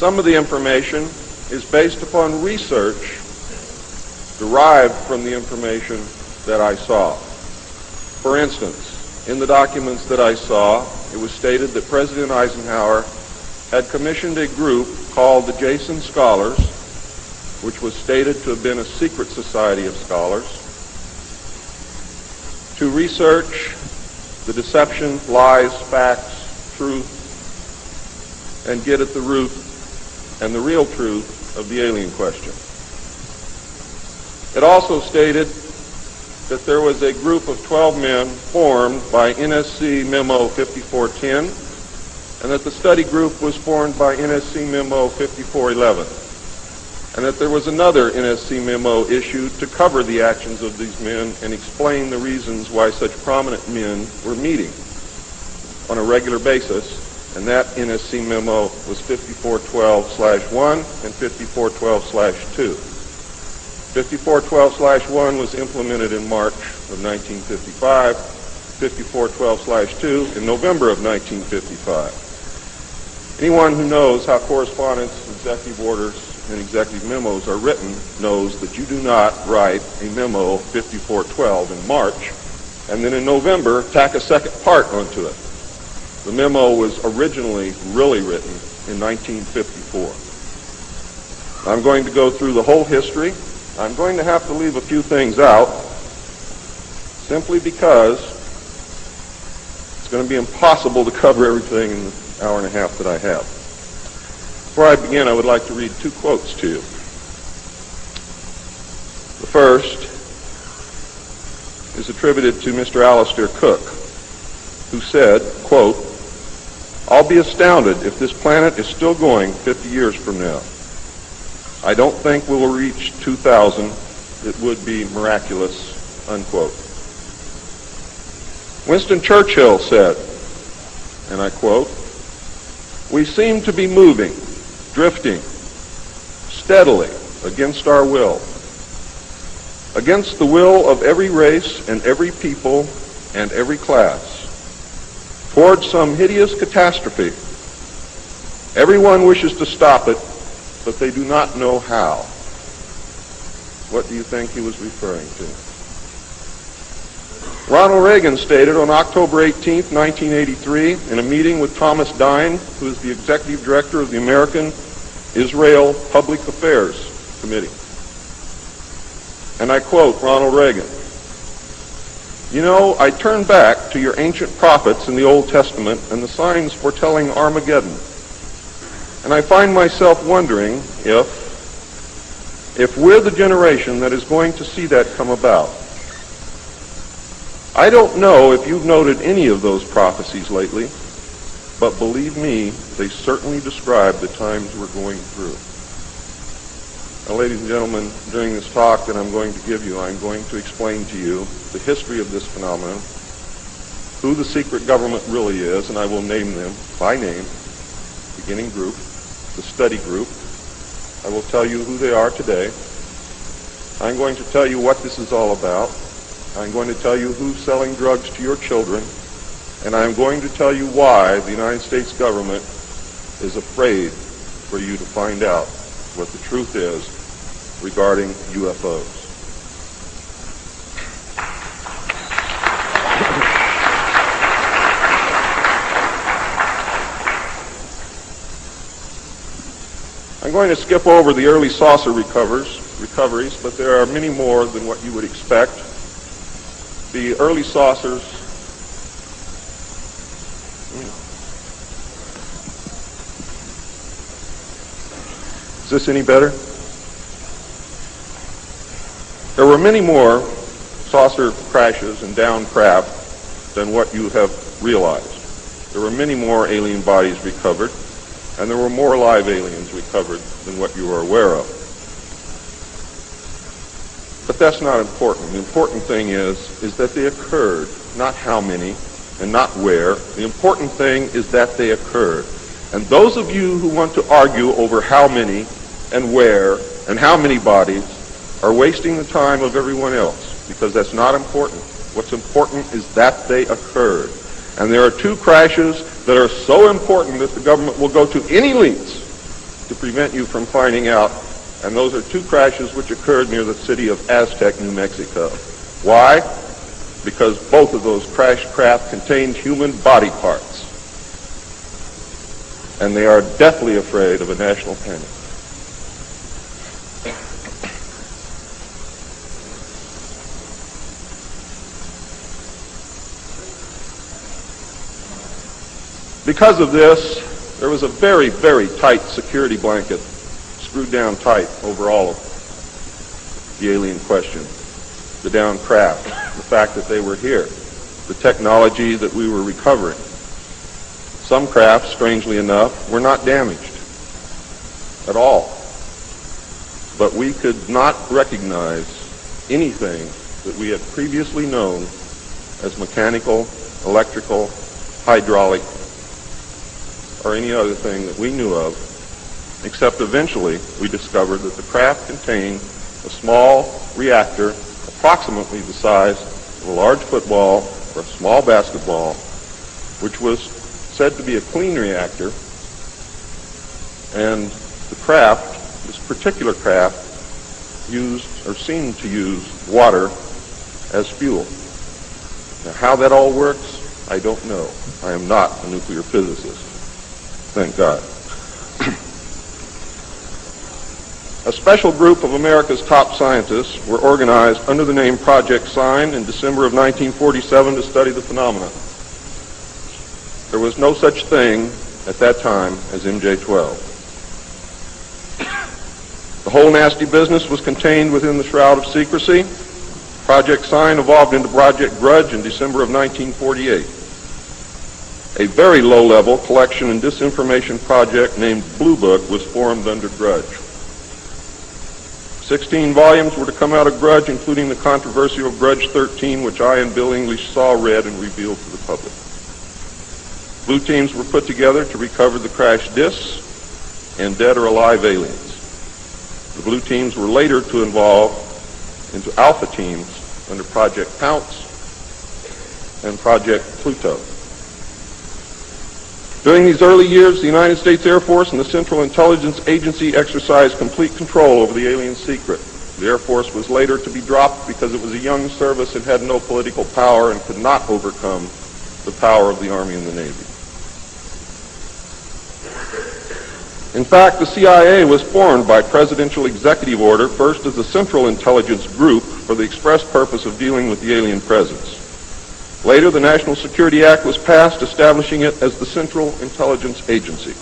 Some of the information is based upon research derived from the information that I saw. For instance, in the documents that I saw, it was stated that President Eisenhower had commissioned a group called the Jason Scholars, which was stated to have been a secret society of scholars, to research the deception, lies, facts, truth, and get at the root and the real truth of the alien question. It also stated that there was a group of 12 men formed by NSC Memo 5410, and that the study group was formed by NSC Memo 5411, and that there was another NSC memo issued to cover the actions of these men and explain the reasons why such prominent men were meeting on a regular basis, and that NSC memo was 5412/1 and 5412/2. 5412/1 was implemented in March of 1955, 5412/2 in November of 1955. Anyone who knows how correspondence, executive orders, and executive memos are written knows that you do not write a memo 5412 in March and then in November tack a second part onto it. The memo was originally really written in 1954. I'm going to go through the whole history. I'm going to have to leave a few things out simply because it's going to be impossible to cover everything in the hour and a half that I have. Before I begin, I would like to read two quotes to you. The first is attributed to Mr. Alistair Cook, who said, quote, "I'll be astounded if this planet is still going 50 years from now. I don't think we will reach 2000. It would be miraculous," unquote. Winston Churchill said, and I quote, "We seem to be moving, drifting, steadily against our will, against the will of every race and every people and every class, towards some hideous catastrophe. Everyone wishes to stop it, but they do not know how." What do you think he was referring to? Ronald Reagan stated on October 18, 1983, in a meeting with Thomas Dine, who is the executive director of the American Israel Public Affairs Committee. And I quote Ronald Reagan, "You know, I turn back to your ancient prophets in the Old Testament and the signs foretelling Armageddon. And I find myself wondering if we're the generation that is going to see that come about. I don't know if you've noted any of those prophecies lately, but believe me, they certainly describe the times we're going through." Now, ladies and gentlemen, during this talk that I'm going to give you, I'm going to explain to you the history of this phenomenon, who the secret government really is, and I will name them by name, beginning group, the study group. I will tell you who they are today. I'm going to tell you what this is all about. I'm going to tell you who's selling drugs to your children, and I'm going to tell you why the United States government is afraid for you to find out what the truth is regarding UFOs. I'm going to skip over the early saucer recoveries, but there are many more than what you would expect. The early saucers Is this any better? There were many more saucer crashes and downed craft than what you have realized. There were many more alien bodies recovered, and there were more live aliens recovered than what you are aware of. But that's not important. The important thing is that they occurred, not how many and not where. The important thing is that they occurred. And those of you who want to argue over how many and where and how many bodies are wasting the time of everyone else, because that's not important. What's important is that they occurred. And there are two crashes that are so important that the government will go to any lengths to prevent you from finding out, and those are two crashes which occurred near the city of Aztec, New Mexico. Why? Because both of those crashed craft contained human body parts, and they are deathly afraid of a national panic. Because of this, there was a very, very tight security blanket screwed down tight over all of the alien question. The downed craft, the fact that they were here, the technology that we were recovering. Some craft, strangely enough, were not damaged at all. But we could not recognize anything that we had previously known as mechanical, electrical, hydraulic, or any other thing that we knew of, except eventually we discovered that the craft contained a small reactor approximately the size of a large football or a small basketball, which was said to be a clean reactor, and the craft, this particular craft, used or seemed to use water as fuel. Now, how that all works, I don't know. I am not a nuclear physicist. Thank God. A special group of America's top scientists were organized under the name Project Sign in December of 1947 to study the phenomenon. There was no such thing at that time as MJ-12. The whole nasty business was contained within the shroud of secrecy. Project Sign evolved into Project Grudge in December of 1948. A very low-level collection and disinformation project named Blue Book was formed under Grudge. 16 volumes were to come out of Grudge, including the controversial Grudge 13, which I and Bill English saw, read, and revealed to the public. Blue teams were put together to recover the crashed discs and dead or alive aliens. The blue teams were later to evolve into alpha teams under Project Pounce and Project Pluto. During these early years, the United States Air Force and the Central Intelligence Agency exercised complete control over the alien secret. The Air Force was later to be dropped because it was a young service and had no political power and could not overcome the power of the Army and the Navy. In fact, the CIA was formed by presidential executive order, first as a Central Intelligence Group for the express purpose of dealing with the alien presence. Later, the National Security Act was passed, establishing it as the Central Intelligence Agency.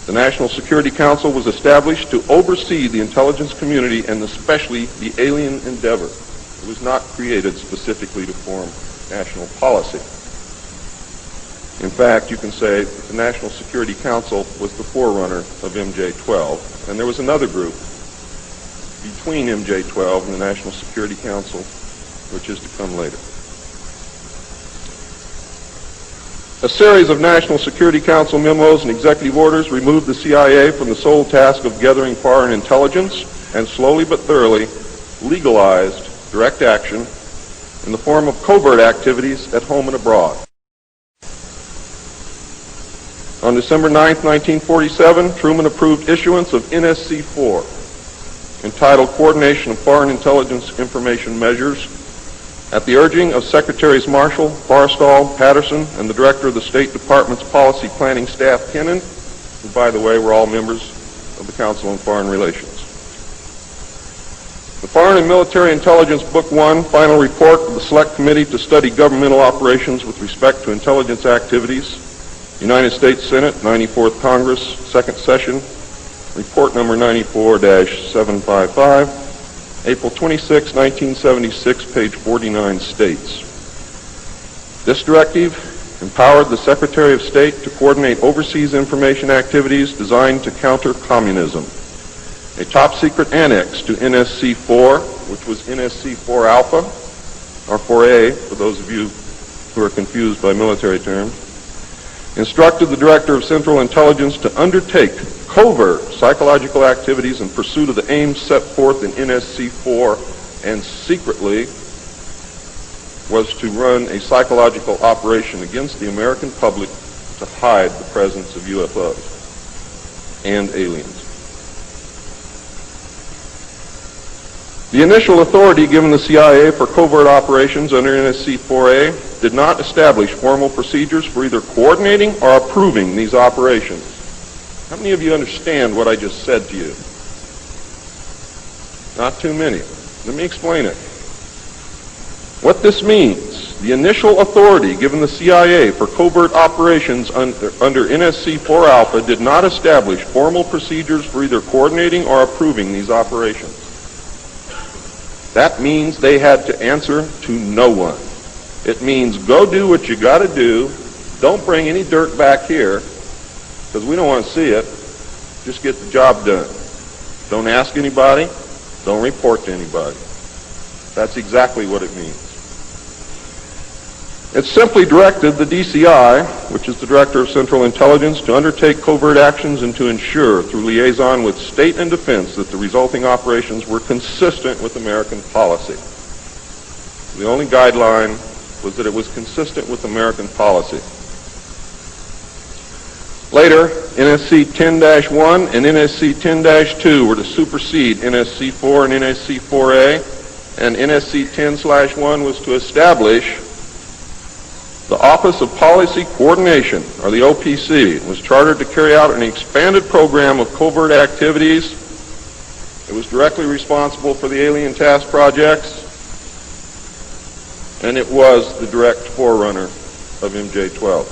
The National Security Council was established to oversee the intelligence community and especially the alien endeavor. It was not created specifically to form national policy. In fact, you can say that the National Security Council was the forerunner of MJ-12, and there was another group between MJ-12 and the National Security Council, which is to come later. A series of National Security Council memos and executive orders removed the CIA from the sole task of gathering foreign intelligence and slowly but thoroughly legalized direct action in the form of covert activities at home and abroad. On December 9, 1947, Truman approved issuance of NSC-4, entitled Coordination of Foreign Intelligence Information Measures, at the urging of Secretaries Marshall, Forrestal, Patterson, and the Director of the State Department's Policy Planning Staff, Kennan, who, by the way, were all members of the Council on Foreign Relations. The Foreign and Military Intelligence Book 1, Final Report of the Select Committee to Study Governmental Operations with Respect to Intelligence Activities, United States Senate, 94th Congress, Second Session, Report number 94-755, April 26, 1976, page 49 states, this directive empowered the Secretary of State to coordinate overseas information activities designed to counter communism. A top-secret annex to NSC-4, which was NSC-4 Alpha, or 4A, for those of you who are confused by military terms, instructed the Director of Central Intelligence to undertake covert psychological activities in pursuit of the aims set forth in NSC-4, and secretly was to run a psychological operation against the American public to hide the presence of UFOs. and aliens. The initial authority given the CIA for covert operations under NSC 4A did not establish formal procedures for either coordinating or approving these operations. How many of you understand what I just said to you? Not too many. Let me explain it. What this means, the initial authority given the CIA for covert operations under NSC 4 Alpha did not establish formal procedures for either coordinating or approving these operations. That means they had to answer to no one. It means go do what you got to do. Don't bring any dirt back here because we don't want to see it. Just get the job done. Don't ask anybody. Don't report to anybody. That's exactly what it means. It simply directed the DCI, which is the Director of Central Intelligence, to undertake covert actions and to ensure, through liaison with state and defense, that the resulting operations were consistent with American policy. The only guideline was that it was consistent with American policy. Later, NSC 10-1 and NSC 10-2 were to supersede NSC 4 and NSC 4A, and NSC 10/1 was to establish the Office of Policy Coordination, or the OPC, was chartered to carry out an expanded program of covert activities. It was directly responsible for the alien task projects, and it was the direct forerunner of MJ-12.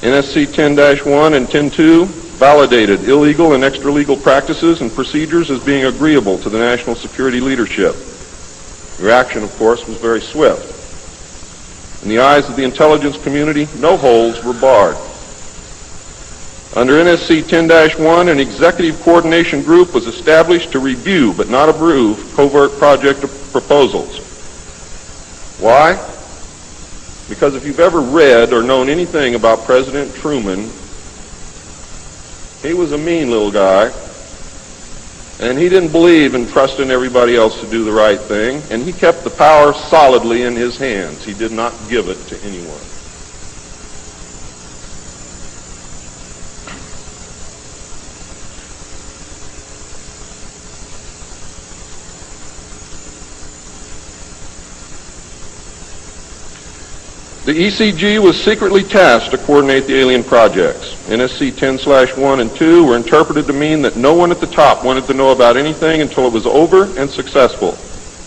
NSC 10-1 and 10-2 validated illegal and extra-legal practices and procedures as being agreeable to the national security leadership. The reaction, of course, was very swift. In the eyes of the intelligence community, no holes were barred. Under NSC 10-1, an executive coordination group was established to review but not approve covert project proposals. Why? Because if you've ever read or known anything about President Truman, he was a mean little guy, and he didn't believe in trusting everybody else to do the right thing, and he kept the power solidly in his hands. He did not give it to anyone. The ECG was secretly tasked to coordinate the alien projects. NSC 10/1 and 2 were interpreted to mean that no one at the top wanted to know about anything until it was over and successful.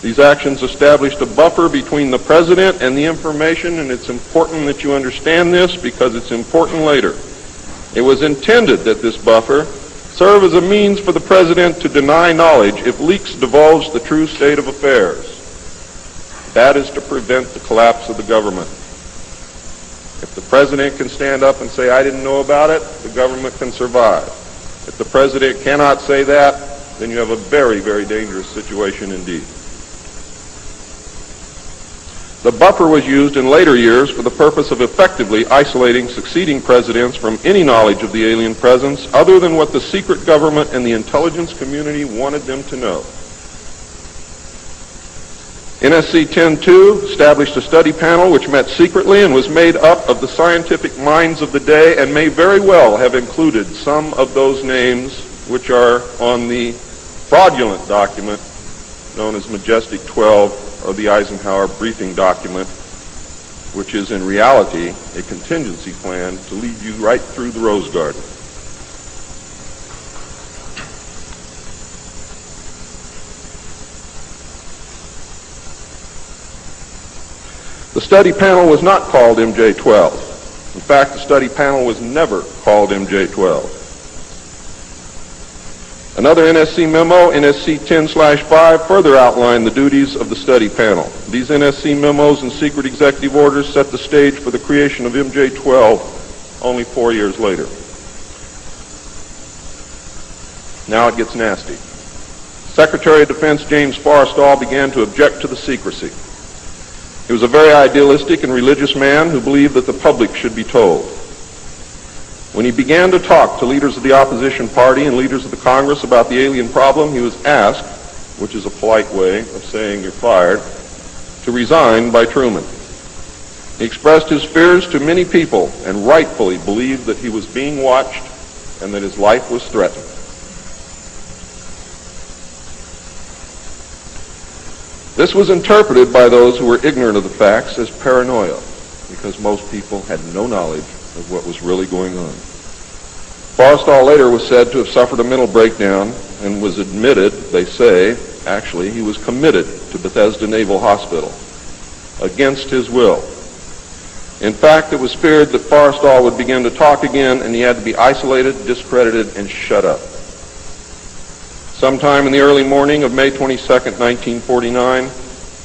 These actions established a buffer between the president and the information, and it's important that you understand this because it's important later. It was intended that this buffer serve as a means for the president to deny knowledge if leaks divulged the true state of affairs. That is to prevent the collapse of the government. If the president can stand up and say, I didn't know about it, the government can survive. If the president cannot say that, then you have a very, very dangerous situation indeed. The buffer was used in later years for the purpose of effectively isolating succeeding presidents from any knowledge of the alien presence other than what the secret government and the intelligence community wanted them to know. NSC 10-2 established a study panel which met secretly and was made up of the scientific minds of the day and may very well have included some of those names which are on the fraudulent document known as Majestic 12 or the Eisenhower briefing document, which is in reality a contingency plan to lead you right through the Rose Garden. The study panel was not called MJ-12. In fact, the study panel was never called MJ-12. Another NSC memo, NSC 10/5, further outlined the duties of the study panel. These NSC memos and secret executive orders set the stage for the creation of MJ-12 only 4 years later. Now it gets nasty. Secretary of Defense James Forrestal began to object to the secrecy. He was a very idealistic and religious man who believed that the public should be told. When he began to talk to leaders of the opposition party and leaders of the Congress about the alien problem, he was asked, which is a polite way of saying you're fired, to resign by Truman. He expressed his fears to many people and rightfully believed that he was being watched and that his life was threatened. This was interpreted by those who were ignorant of the facts as paranoia, because most people had no knowledge of what was really going on. Forrestal later was said to have suffered a mental breakdown and was admitted, they say, actually, he was committed to Bethesda Naval Hospital against his will. In fact, it was feared that Forrestal would begin to talk again and he had to be isolated, discredited, and shut up. Sometime in the early morning of May 22nd, 1949,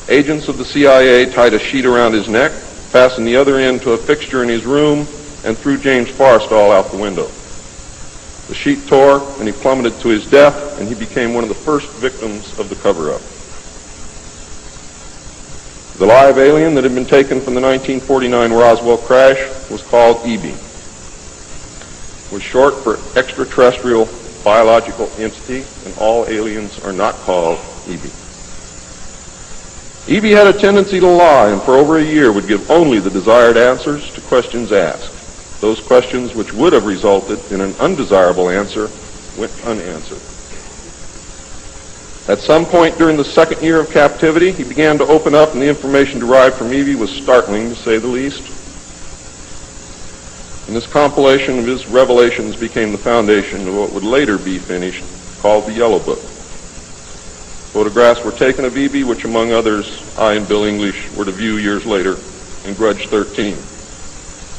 agents of the CIA tied a sheet around his neck, fastened the other end to a fixture in his room, and threw James Forrestal out the window. The sheet tore, and he plummeted to his death, and he became one of the first victims of the cover-up. The live alien that had been taken from the 1949 Roswell crash was called EB. It was short for extraterrestrial biological entity, and all aliens are not called EB. EB had a tendency to lie, and for over a year would give only the desired answers to questions asked. Those questions which would have resulted in an undesirable answer went unanswered. At some point during the second year of captivity, he began to open up, and the information derived from EB was startling, to say the least. And this compilation of his revelations became the foundation of what would later be finished, called the Yellow Book. Photographs were taken of EB, which among others, I and Bill English were to view years later in Grudge 13.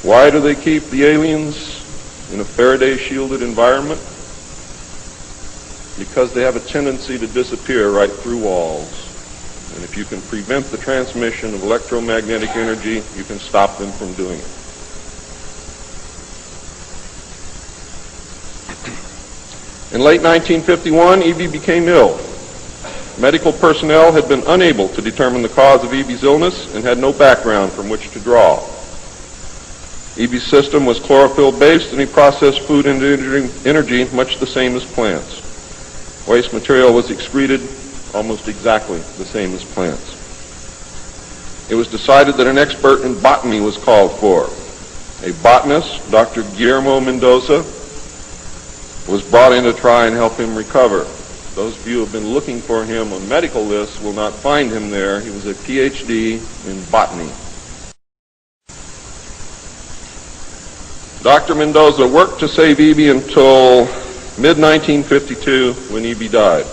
Why do they keep the aliens in a Faraday-shielded environment? Because they have a tendency to disappear right through walls. And if you can prevent the transmission of electromagnetic energy, you can stop them from doing it. In late 1951, EB became ill. Medical personnel had been unable to determine the cause of EB's illness and had no background from which to draw. EB's system was chlorophyll-based, and he processed food into energy much the same as plants. Waste material was excreted almost exactly the same as plants. It was decided that an expert in botany was called for. A botanist, Dr. Guillermo Mendoza, was brought in to try and help him recover. Those of you who have been looking for him on medical lists will not find him there. He was a PhD in botany. Dr. Mendoza worked to save EB until mid-1952 when EB died.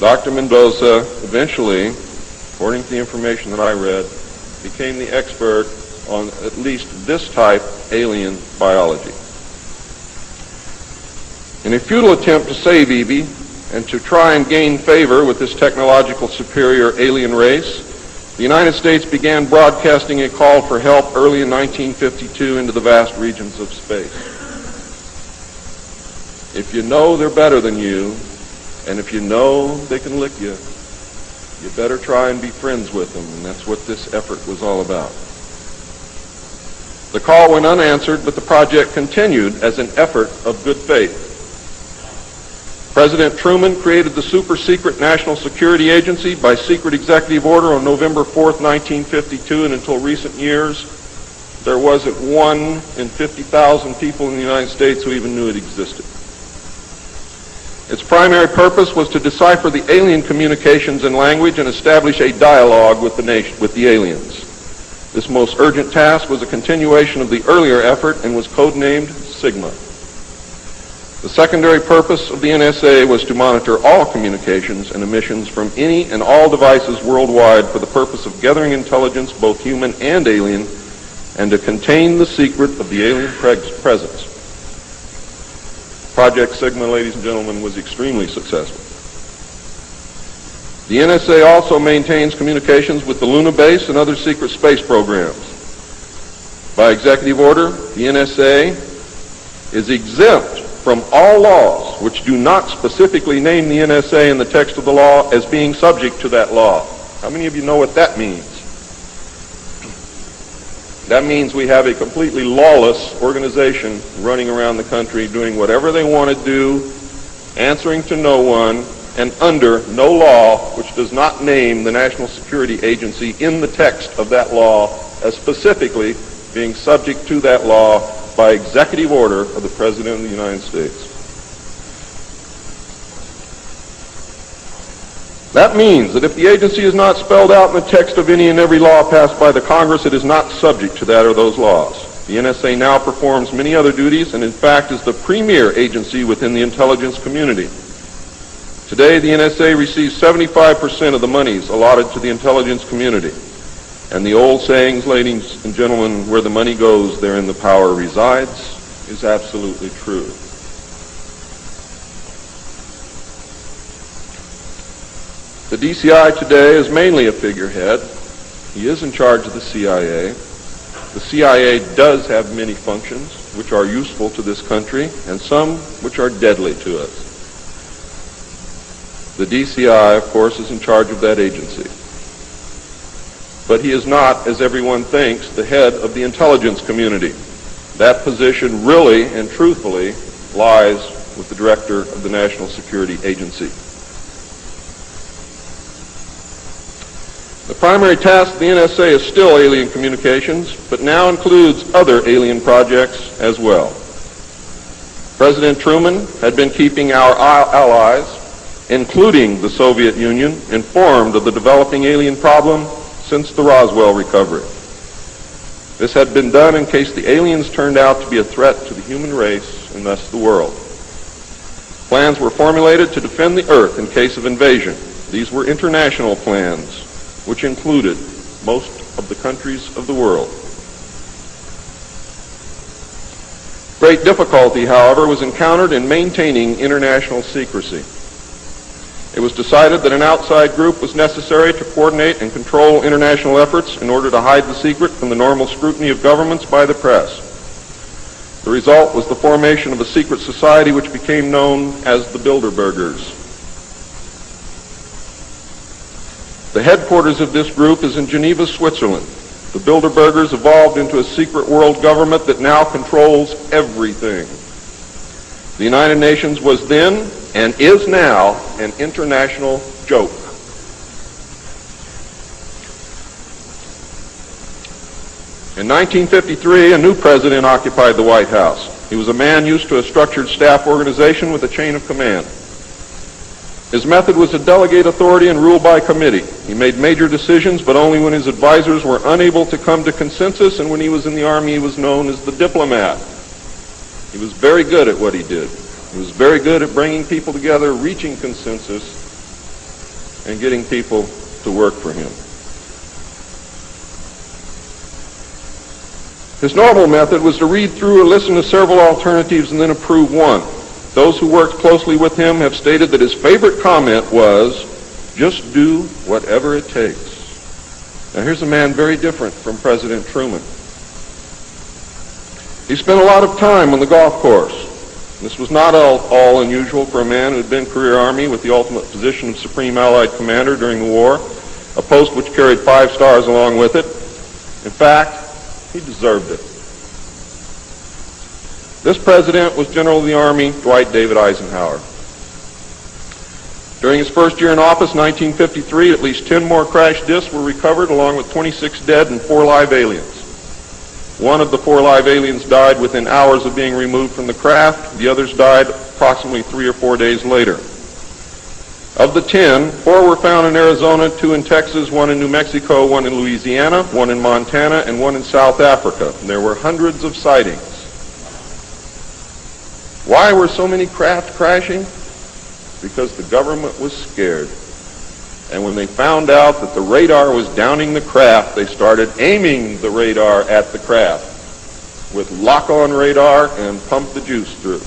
Dr. Mendoza eventually, according to the information that I read, became the expert on at least this type alien biology. In a futile attempt to save EB and to try and gain favor with this technological superior alien race, the United States began broadcasting a call for help early in 1952 into the vast regions of space. If you know they're better than you, and if you know they can lick you, you better try and be friends with them, and that's what this effort was all about. The call went unanswered, but the project continued as an effort of good faith. President Truman created the super-secret National Security Agency by secret executive order on November 4th, 1952, and until recent years, there wasn't 1 in 50,000 people in the United States who even knew it existed. Its primary purpose was to decipher the alien communications and language and establish a dialogue with the aliens. This most urgent task was a continuation of the earlier effort and was codenamed Sigma. The secondary purpose of the NSA was to monitor all communications and emissions from any and all devices worldwide for the purpose of gathering intelligence, both human and alien, and to contain the secret of the alien presence. Project Sigma, ladies and gentlemen, was extremely successful. The NSA also maintains communications with the Luna base and other secret space programs. By executive order, the NSA is exempt from all laws which do not specifically name the NSA in the text of the law as being subject to that law. How many of you know what that means? That means we have a completely lawless organization running around the country doing whatever they want to do, answering to no one, and under no law which does not name the National Security Agency in the text of that law as specifically being subject to that law by executive order of the President of the United States. That means that if the agency is not spelled out in the text of any and every law passed by the Congress, it is not subject to that or those laws. The NSA now performs many other duties and in fact is the premier agency within the intelligence community. Today, the NSA receives 75% of the monies allotted to the intelligence community. And the old sayings, ladies and gentlemen, where the money goes, therein the power resides, is absolutely true. The DCI today is mainly a figurehead. He is in charge of the CIA. The CIA does have many functions which are useful to this country and some which are deadly to us. The DCI, of course, is in charge of that agency. But he is not, as everyone thinks, the head of the intelligence community. That position really and truthfully lies with the director of the National Security Agency. The primary task of the NSA is still alien communications, but now includes other alien projects as well. President Truman had been keeping our allies, including the Soviet Union, informed of the developing alien problem since the Roswell recovery. This had been done in case the aliens turned out to be a threat to the human race and thus the world. Plans were formulated to defend the Earth in case of invasion. These were international plans, which included most of the countries of the world. Great difficulty, however, was encountered in maintaining international secrecy. It was decided that an outside group was necessary to coordinate and control international efforts in order to hide the secret from the normal scrutiny of governments by the press. The result was the formation of a secret society which became known as the Bilderbergers. The headquarters of this group is in Geneva, Switzerland. The Bilderbergers evolved into a secret world government that now controls everything. The United Nations was then, and is now, an international joke. In 1953, a new president occupied the White House. He was a man used to a structured staff organization with a chain of command. His method was to delegate authority and rule by committee. He made major decisions, but only when his advisors were unable to come to consensus, and when he was in the Army, he was known as the diplomat. He was very good at what he did. He was very good at bringing people together, reaching consensus, and getting people to work for him. His normal method was to read through or listen to several alternatives and then approve one. Those who worked closely with him have stated that his favorite comment was, "Just do whatever it takes." Now here's a man very different from President Truman. He spent a lot of time on the golf course. This was not all unusual for a man who had been career Army with the ultimate position of Supreme Allied Commander during the war, a post which carried 5 stars along with it. In fact, he deserved it. This president was General of the Army Dwight David Eisenhower. During his first year in office, 1953, at least 10 more crash disks were recovered, along with 26 dead and 4 live aliens. One of the 4 live aliens died within hours of being removed from the craft. The others died approximately 3 or 4 days later. Of the 10, 4 were found in Arizona, 2 in Texas, 1 in New Mexico, 1 in Louisiana, 1 in Montana, and 1 in South Africa. And there were hundreds of sightings. Why were so many craft crashing? Because the government was scared. And when they found out that the radar was downing the craft, they started aiming the radar at the craft with lock-on radar and pumped the juice through.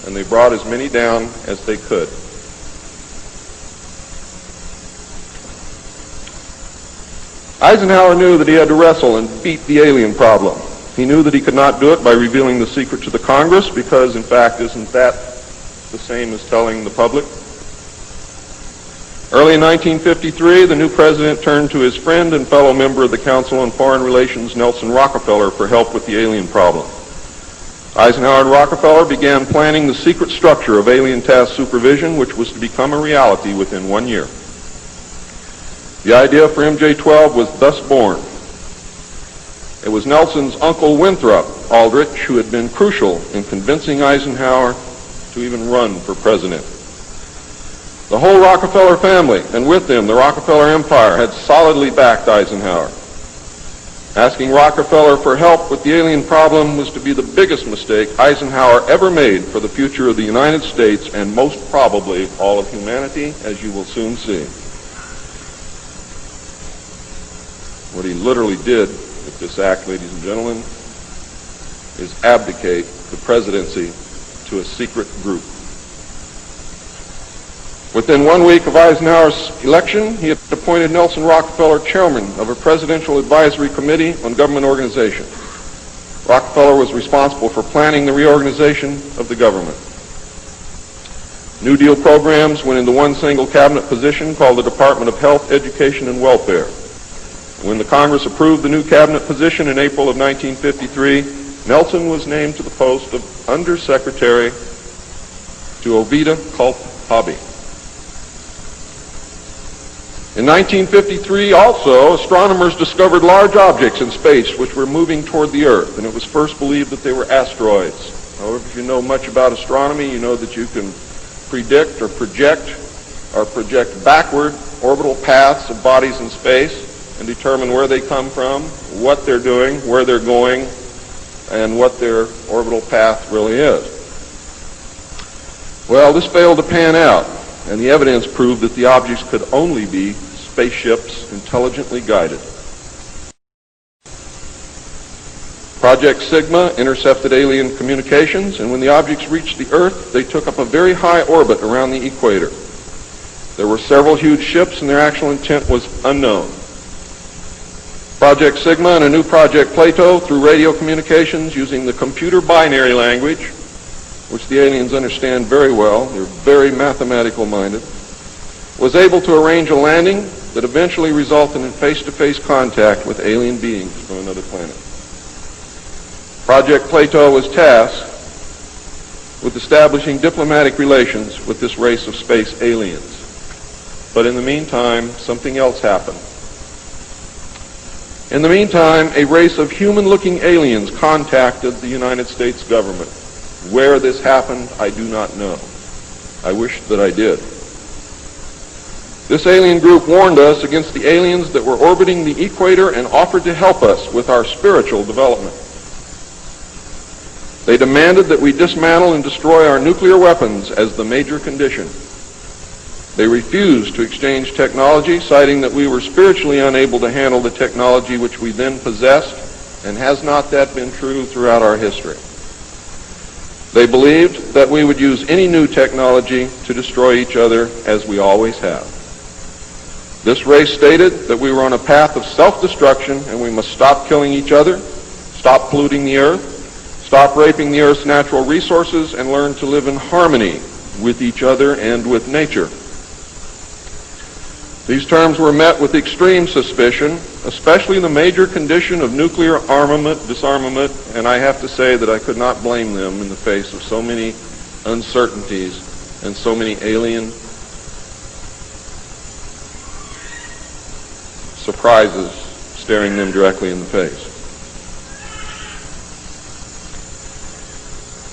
And they brought as many down as they could. Eisenhower knew that he had to wrestle and beat the alien problem. He knew that he could not do it by revealing the secret to the Congress, because, in fact, isn't that the same as telling the public? Early in 1953, the new president turned to his friend and fellow member of the Council on Foreign Relations, Nelson Rockefeller, for help with the alien problem. Eisenhower and Rockefeller began planning the secret structure of alien task supervision, which was to become a reality within 1 year. The idea for MJ-12 was thus born. It was Nelson's uncle Winthrop Aldrich who had been crucial in convincing Eisenhower to even run for president. The whole Rockefeller family, and with them the Rockefeller Empire, had solidly backed Eisenhower. Asking Rockefeller for help with the alien problem was to be the biggest mistake Eisenhower ever made for the future of the United States and most probably all of humanity, as you will soon see. What he literally did with this act, ladies and gentlemen, is abdicate the presidency to a secret group. Within 1 week of Eisenhower's election, he had appointed Nelson Rockefeller chairman of a presidential advisory committee on government organization. Rockefeller was responsible for planning the reorganization of the government. New Deal programs went into one single cabinet position called the Department of Health, Education, and Welfare. When the Congress approved the new cabinet position in April of 1953, Nelson was named to the post of Undersecretary to Ovida Culp Hobby. In 1953, also, astronomers discovered large objects in space which were moving toward the Earth, and it was first believed that they were asteroids. However, if you know much about astronomy, you know that you can predict or project backward orbital paths of bodies in space and determine where they come from, what they're doing, where they're going, and what their orbital path really is. Well, this failed to pan out, and the evidence proved that the objects could only be spaceships intelligently guided. Project Sigma intercepted alien communications, and when the objects reached the Earth, they took up a very high orbit around the equator. There were several huge ships, and their actual intent was unknown. Project Sigma and a new Project Plato, through radio communications using the computer binary language, which the aliens understand very well, they're very mathematical minded, was able to arrange a landing that eventually resulted in face-to-face contact with alien beings from another planet. Project Plato was tasked with establishing diplomatic relations with this race of space aliens. But in the meantime, something else happened. In the meantime, a race of human-looking aliens contacted the United States government. Where this happened, I do not know. I wish that I did. This alien group warned us against the aliens that were orbiting the equator and offered to help us with our spiritual development. They demanded that we dismantle and destroy our nuclear weapons as the major condition. They refused to exchange technology, citing that we were spiritually unable to handle the technology which we then possessed, and has not that been true throughout our history? They believed that we would use any new technology to destroy each other, as we always have. This race stated that we were on a path of self-destruction, and we must stop killing each other, stop polluting the earth, stop raping the earth's natural resources, and learn to live in harmony with each other and with nature. These terms were met with extreme suspicion, especially the major condition of nuclear armament, disarmament, and I have to say that I could not blame them in the face of so many uncertainties and so many alien surprises staring them directly in the face.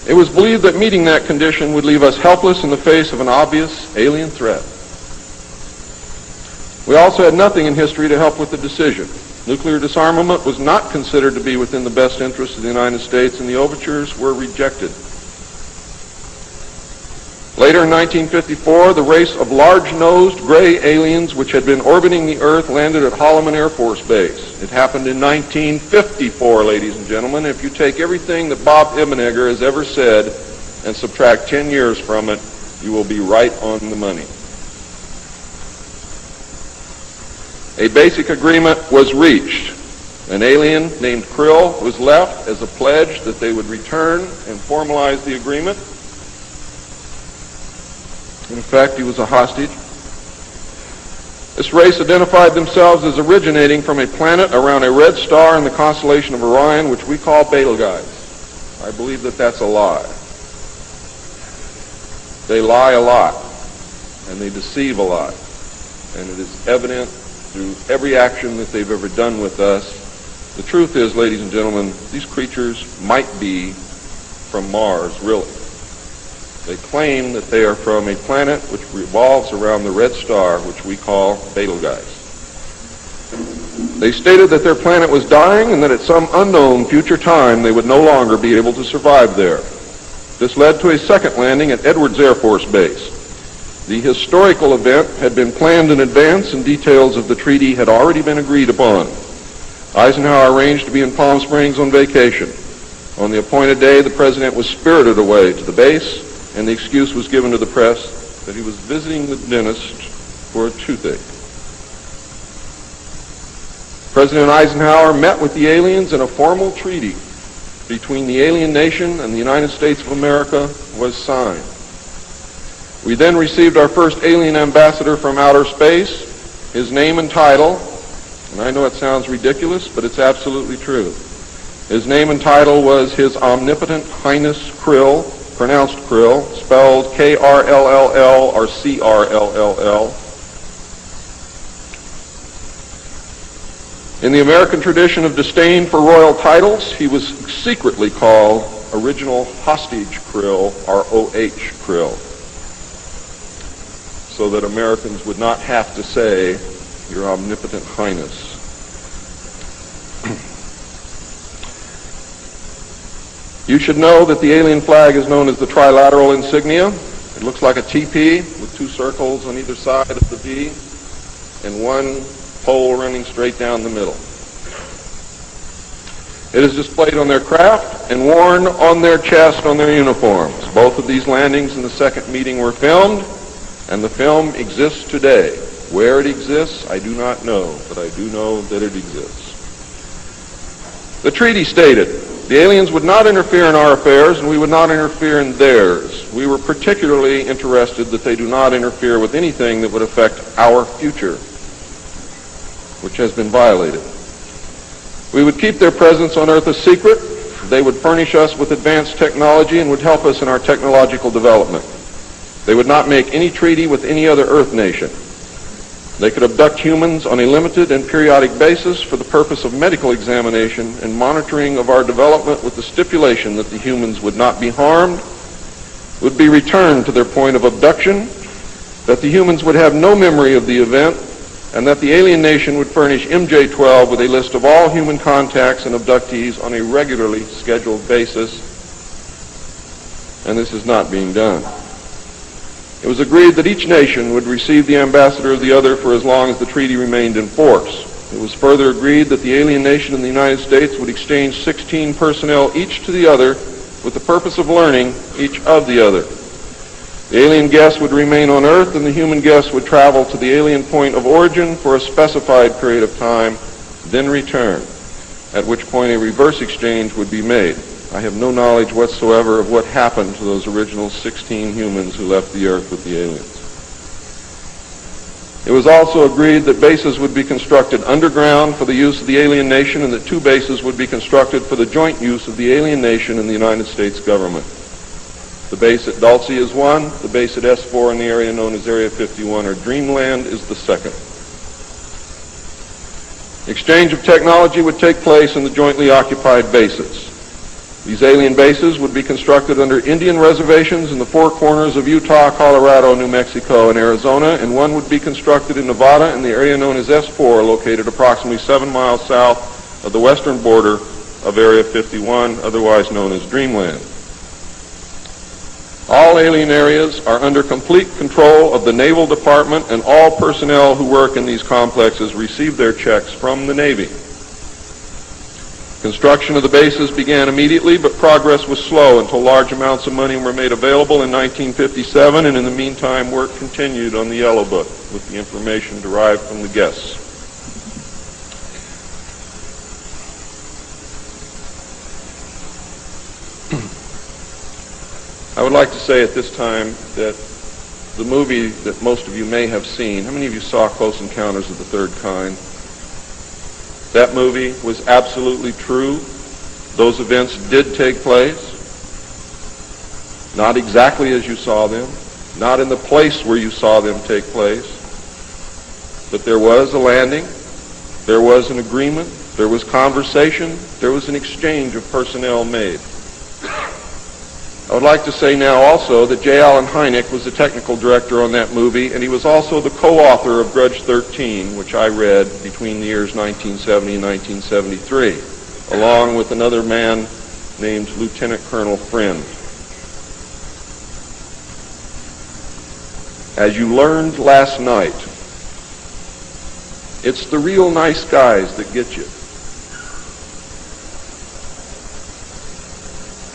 It was believed that meeting that condition would leave us helpless in the face of an obvious alien threat. We also had nothing in history to help with the decision. Nuclear disarmament was not considered to be within the best interests of the United States, and the overtures were rejected. Later in 1954, the race of large-nosed gray aliens which had been orbiting the Earth landed at Holloman Air Force Base. It happened in 1954, ladies and gentlemen. If you take everything that Bob Ebenegger has ever said and subtract 10 years from it, you will be right on the money. A basic agreement was reached. An alien named Krill was left as a pledge that they would return and formalize the agreement. In effect, he was a hostage. This race identified themselves as originating from a planet around a red star in the constellation of Orion, which we call Betelgeuse. I believe that that's a lie. They lie a lot, and they deceive a lot, and it is evident through every action that they've ever done with us The truth is, ladies and gentlemen, these creatures might be from Mars, really. They claim that they are from a planet which revolves around the red star, which we call Betelgeuse. They stated that their planet was dying and that at some unknown future time they would no longer be able to survive there. This led to a second landing at Edwards Air Force Base. The historical event had been planned in advance and details of the treaty had already been agreed upon. Eisenhower arranged to be in Palm Springs on vacation. On the appointed day, the president was spirited away to the base, and the excuse was given to the press that he was visiting the dentist for a toothache. President Eisenhower met with the aliens, and a formal treaty between the alien nation and the United States of America was signed. We then received our first alien ambassador from outer space. His name and title, and I know it sounds ridiculous, but it's absolutely true. His name and title was His Omnipotent Highness Krill, pronounced Krill, spelled K-R-L-L-L or C-R-L-L-L. In the American tradition of disdain for royal titles, he was secretly called Original Hostage Krill, or O-H Krill, so that Americans would not have to say, Your Omnipotent Highness. You should know that the alien flag is known as the trilateral insignia. It looks like a TP with two circles on either side of the V and one pole running straight down the middle. It is displayed on their craft and worn on their chest on their uniforms. Both of these landings in the second meeting were filmed, and the film exists today. Where it exists, I do not know, but I do know that it exists. The treaty stated, the aliens would not interfere in our affairs, and we would not interfere in theirs. We were particularly interested that they do not interfere with anything that would affect our future, which has been violated. We would keep their presence on Earth a secret. They would furnish us with advanced technology and would help us in our technological development. They would not make any treaty with any other Earth nation. They could abduct humans on a limited and periodic basis for the purpose of medical examination and monitoring of our development, with the stipulation that the humans would not be harmed, would be returned to their point of abduction, that the humans would have no memory of the event, and that the alien nation would furnish MJ-12 with a list of all human contacts and abductees on a regularly scheduled basis. And this is not being done. It was agreed that each nation would receive the ambassador of the other for as long as the treaty remained in force. It was further agreed that the alien nation and the United States would exchange 16 personnel each to the other with the purpose of learning each of the other. The alien guests would remain on Earth, and the human guests would travel to the alien point of origin for a specified period of time, then return, at which point a reverse exchange would be made. I have no knowledge whatsoever of what happened to those original 16 humans who left the Earth with the aliens. It was also agreed that bases would be constructed underground for the use of the alien nation, and that 2 bases would be constructed for the joint use of the alien nation and the United States government. The base at Dulce is one, the base at S4 in the area known as Area 51 or Dreamland is the second. Exchange of technology would take place in the jointly occupied bases. These alien bases would be constructed under Indian reservations in the 4 corners of Utah, Colorado, New Mexico, and Arizona, and one would be constructed in Nevada in the area known as S4, located approximately 7 miles south of the western border of Area 51, otherwise known as Dreamland. All alien areas are under complete control of the Naval Department, and all personnel who work in these complexes receive their checks from the Navy. Construction of the bases began immediately, but progress was slow until large amounts of money were made available in 1957, and in the meantime work continued on the Yellow Book with the information derived from the guests. I would like to say at this time that the movie that most of you may have seen, how many of you saw Close Encounters of the Third Kind? That movie was absolutely true. Those events did take place. Not exactly as you saw them, not in the place where you saw them take place, but there was a landing, there was an agreement, There was conversation. There was an exchange of personnel made. I would like to say now also that J. Allen Hynek was the technical director on that movie, and he was also the co-author of Grudge 13, which I read between the years 1970 and 1973, along with another man named Lieutenant Colonel Friend. As you learned last night, it's the real nice guys that get you.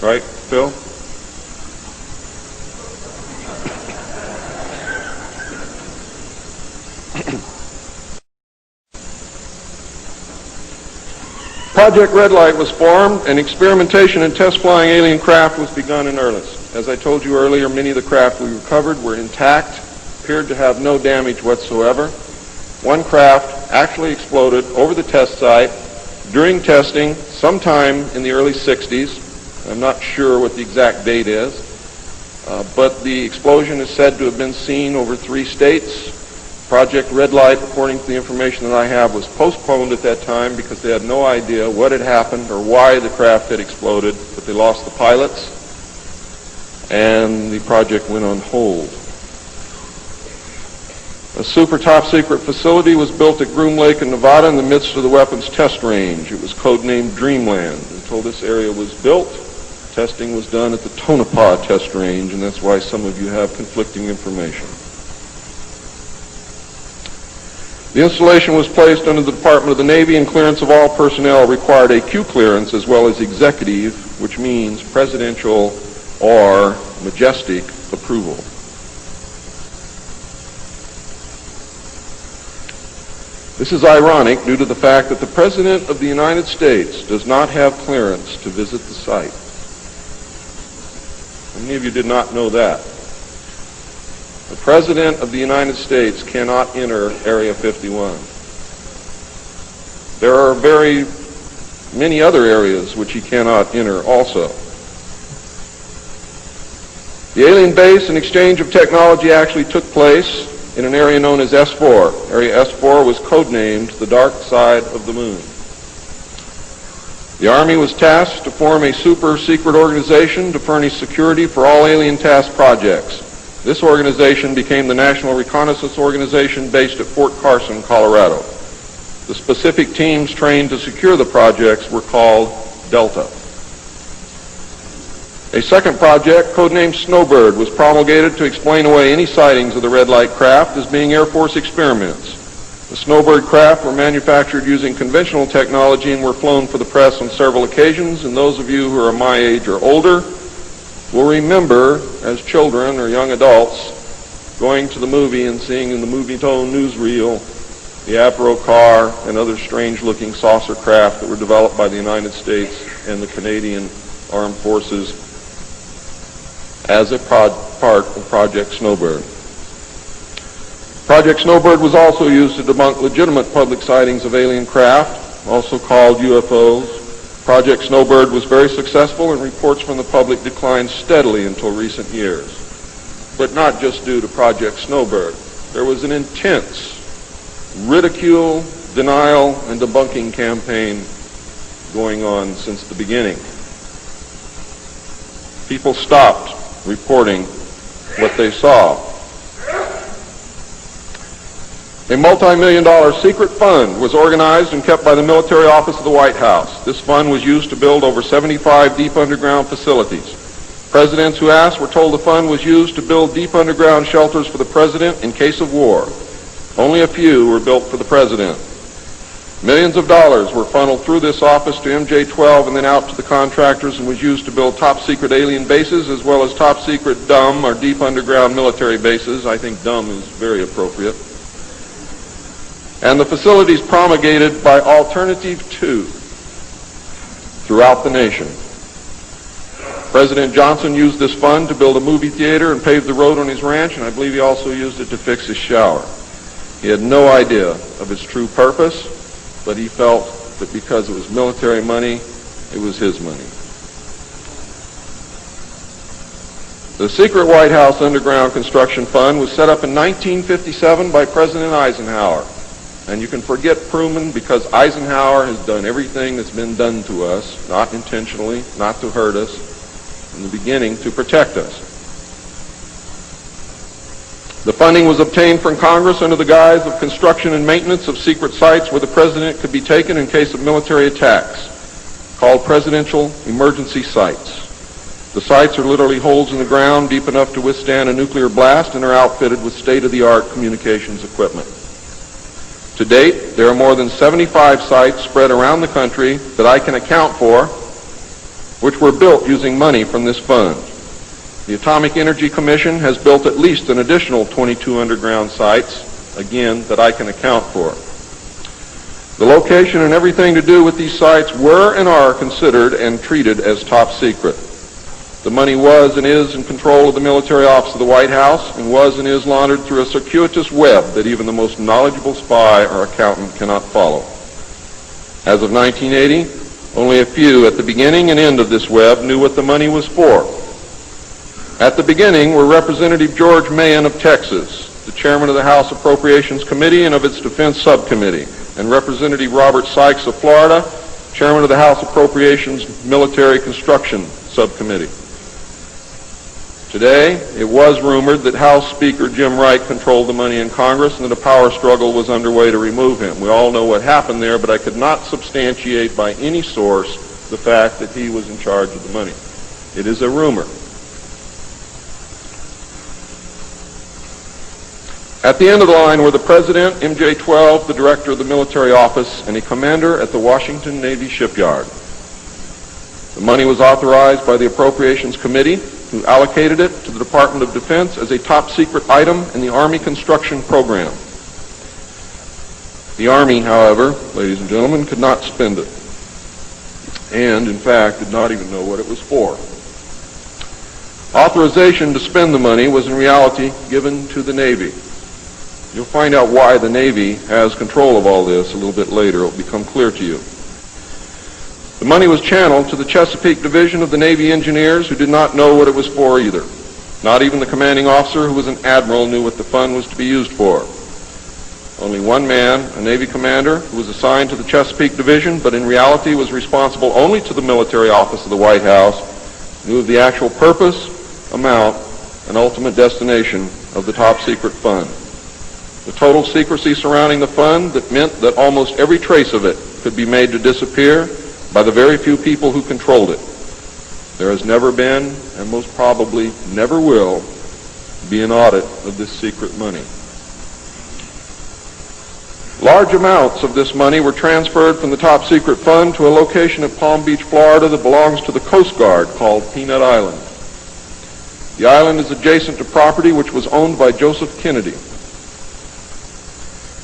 Right, Phil? Project Red Light was formed, and experimentation and test flying alien craft was begun in earnest. As I told you earlier, many of the craft we recovered were intact, appeared to have no damage whatsoever. One craft actually exploded over the test site during testing sometime in the early 60s. I'm not sure what the exact date is, but the explosion is said to have been seen over 3 states. Project Red Light, according to the information that I have, was postponed at that time because they had no idea what had happened or why the craft had exploded, but they lost the pilots, and the project went on hold. A super top-secret facility was built at Groom Lake in Nevada in the midst of the weapons test range. It was codenamed Dreamland. Until this area was built, testing was done at the Tonopah test range, and that's why some of you have conflicting information. The installation was placed under the Department of the Navy, and clearance of all personnel required a Q clearance as well as executive, which means presidential or majestic approval. This is ironic due to the fact that the President of the United States does not have clearance to visit the site. How many of you did not know that? The President of the United States cannot enter Area 51. There are very many other areas which he cannot enter also. The alien base and exchange of technology actually took place in an area known as S4. Area S4 was codenamed the Dark Side of the Moon. The Army was tasked to form a super-secret organization to furnish security for all alien task projects. This organization became the National Reconnaissance Organization based at Fort Carson, Colorado. The specific teams trained to secure the projects were called Delta. A second project, codenamed Snowbird, was promulgated to explain away any sightings of the red light craft as being Air Force experiments. The Snowbird craft were manufactured using conventional technology and were flown for the press on several occasions, and those of you who are my age or older will remember, as children or young adults, going to the movie and seeing in the movie-tone newsreel the Avro car and other strange-looking saucer craft that were developed by the United States and the Canadian Armed Forces as a part of Project Snowbird. Project Snowbird was also used to debunk legitimate public sightings of alien craft, also called UFOs. Project Snowbird was very successful, and reports from the public declined steadily until recent years. But not just due to Project Snowbird. There was an intense ridicule, denial, and debunking campaign going on since the beginning. People stopped reporting what they saw. A multi-million-dollar secret fund was organized and kept by the military office of the White House. This fund was used to build over 75 deep underground facilities. Presidents who asked were told the fund was used to build deep underground shelters for the president in case of war. Only a few were built for the president. Millions of dollars were funneled through this office to MJ-12 and then out to the contractors, and was used to build top-secret alien bases as well as top-secret dumb or deep underground military bases. I think dumb is very appropriate. And the facilities promulgated by Alternative 2 throughout the nation. President Johnson used this fund to build a movie theater and pave the road on his ranch, and I believe he also used it to fix his shower. He had no idea of its true purpose, but he felt that because it was military money, it was his money. The secret White House Underground Construction Fund was set up in 1957 by President Eisenhower, And you can forget Truman because Eisenhower has done everything that's been done to us, not intentionally, not to hurt us, in the beginning to protect us. The funding was obtained from Congress under the guise of construction and maintenance of secret sites where the president could be taken in case of military attacks, called presidential emergency sites. The sites are literally holes in the ground deep enough to withstand a nuclear blast and are outfitted with state-of-the-art communications equipment. To date, there are more than 75 sites spread around the country that I can account for, which were built using money from this fund. The Atomic Energy Commission has built at least an additional 22 underground sites, again, that I can account for. The location and everything to do with these sites were and are considered and treated as top secret. The money was and is in control of the military office of the White House and was and is laundered through a circuitous web that even the most knowledgeable spy or accountant cannot follow. As of 1980, only a few at the beginning and end of this web knew what the money was for. At the beginning were Representative George Mahan of Texas, the chairman of the House Appropriations Committee and of its Defense Subcommittee, and Representative Robert Sykes of Florida, chairman of the House Appropriations Military Construction Subcommittee. Today, it was rumored that House Speaker Jim Wright controlled the money in Congress and that a power struggle was underway to remove him. We all know what happened there, but I could not substantiate by any source the fact that he was in charge of the money. It is a rumor. At the end of the line were the President, MJ-12, the Director of the Military Office, and a commander at the Washington Navy Shipyard. The money was authorized by the Appropriations Committee, who allocated it to the Department of Defense as a top-secret item in the Army construction program. The Army, however, ladies and gentlemen, could not spend it, and, in fact, did not even know what it was for. Authorization to spend the money was in reality given to the Navy. You'll find out why the Navy has control of all this a little bit later. It will become clear to you. The money was channeled to the Chesapeake Division of the Navy Engineers, who did not know what it was for either. Not even the commanding officer, who was an admiral, knew what the fund was to be used for. Only one man, a Navy commander, who was assigned to the Chesapeake Division, but in reality was responsible only to the military office of the White House, knew of the actual purpose, amount, and ultimate destination of the top-secret fund. The total secrecy surrounding the fund that meant that almost every trace of it could be made to disappear by the very few people who controlled it. There has never been, and most probably never will, be an audit of this secret money. Large amounts of this money were transferred from the top secret fund to a location at Palm Beach, Florida that belongs to the Coast Guard called Peanut Island. The island is adjacent to property which was owned by Joseph Kennedy.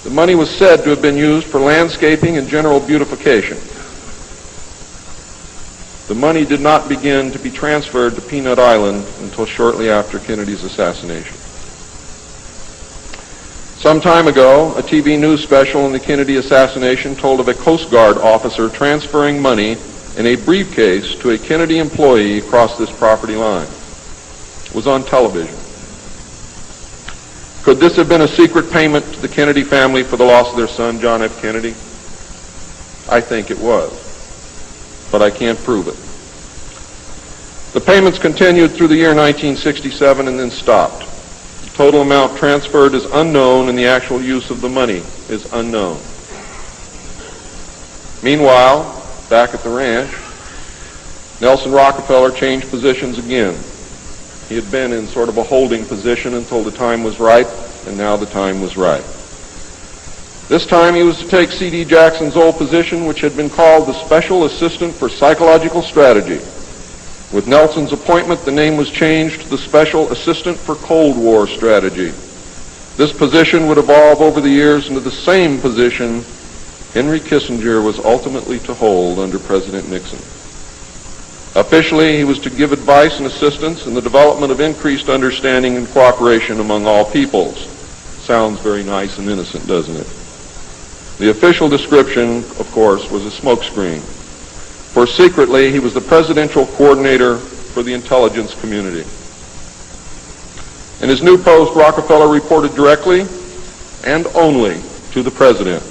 The money was said to have been used for landscaping and general beautification. The money did not begin to be transferred to Peanut Island until shortly after Kennedy's assassination. Some time ago, a TV news special on the Kennedy assassination told of a Coast Guard officer transferring money in a briefcase to a Kennedy employee across this property line. It was on television. Could this have been a secret payment to the Kennedy family for the loss of their son, John F. Kennedy? I think it was, but I can't prove it. The payments continued through the year 1967 and then stopped. The total amount transferred is unknown and the actual use of the money is unknown. Meanwhile, back at the ranch, Nelson Rockefeller changed positions again. He had been in sort of a holding position until the time was right, and now the time was right. This time he was to take C.D. Jackson's old position, which had been called the Special Assistant for Psychological Strategy. With Nelson's appointment, the name was changed to the Special Assistant for Cold War Strategy. This position would evolve over the years into the same position Henry Kissinger was ultimately to hold under President Nixon. Officially, he was to give advice and assistance in the development of increased understanding and cooperation among all peoples. Sounds very nice and innocent, doesn't it? The official description, of course, was a smokescreen. For secretly, he was the presidential coordinator for the intelligence community. In his new post, Rockefeller reported directly and only to the president.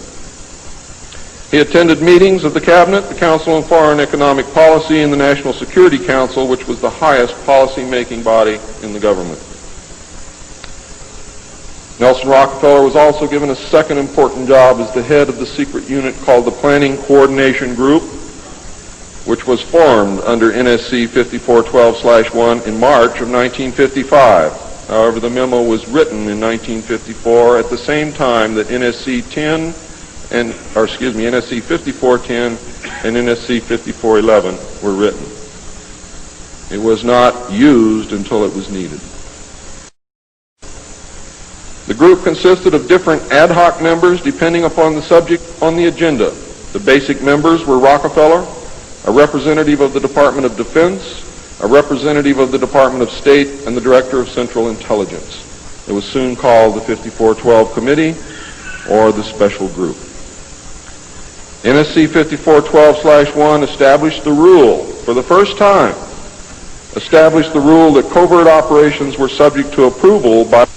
He attended meetings of the Cabinet, the Council on Foreign Economic Policy, and the National Security Council, which was the highest policy-making body in the government. Nelson Rockefeller was also given a second important job as the head of the secret unit called the Planning Coordination Group, which was formed under NSC 5412/1 in March of 1955. However, the memo was written in 1954 at the same time that NSC 5410 and NSC 5411 were written. It was not used until it was needed. The group consisted of different ad hoc members depending upon the subject on the agenda. The basic members were Rockefeller, a representative of the Department of Defense, a representative of the Department of State, and the Director of Central Intelligence. It was soon called the 5412 Committee or the Special Group. NSC 5412/1 established the rule, for the first time, established the rule that covert operations were subject to approval by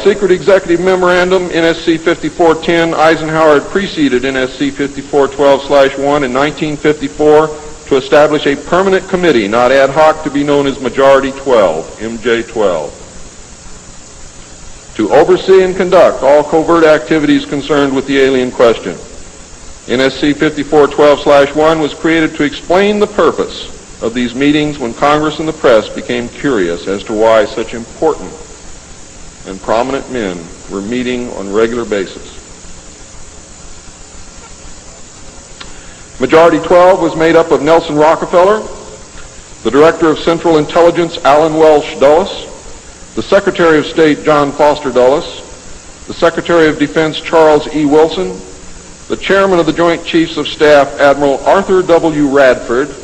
secret executive memorandum. NSC 5410, Eisenhower had preceded NSC 5412/1 in 1954 to establish a permanent committee, not ad hoc, to be known as Majority 12, MJ12, to oversee and conduct all covert activities concerned with the alien question. NSC 5412/1 was created to explain the purpose of these meetings when Congress and the press became curious as to why such important and prominent men were meeting on a regular basis. Majority 12 was made up of Nelson Rockefeller, the Director of Central Intelligence, Allen Welsh Dulles, the Secretary of State, John Foster Dulles, the Secretary of Defense, Charles E. Wilson, the Chairman of the Joint Chiefs of Staff, Admiral Arthur W. Radford,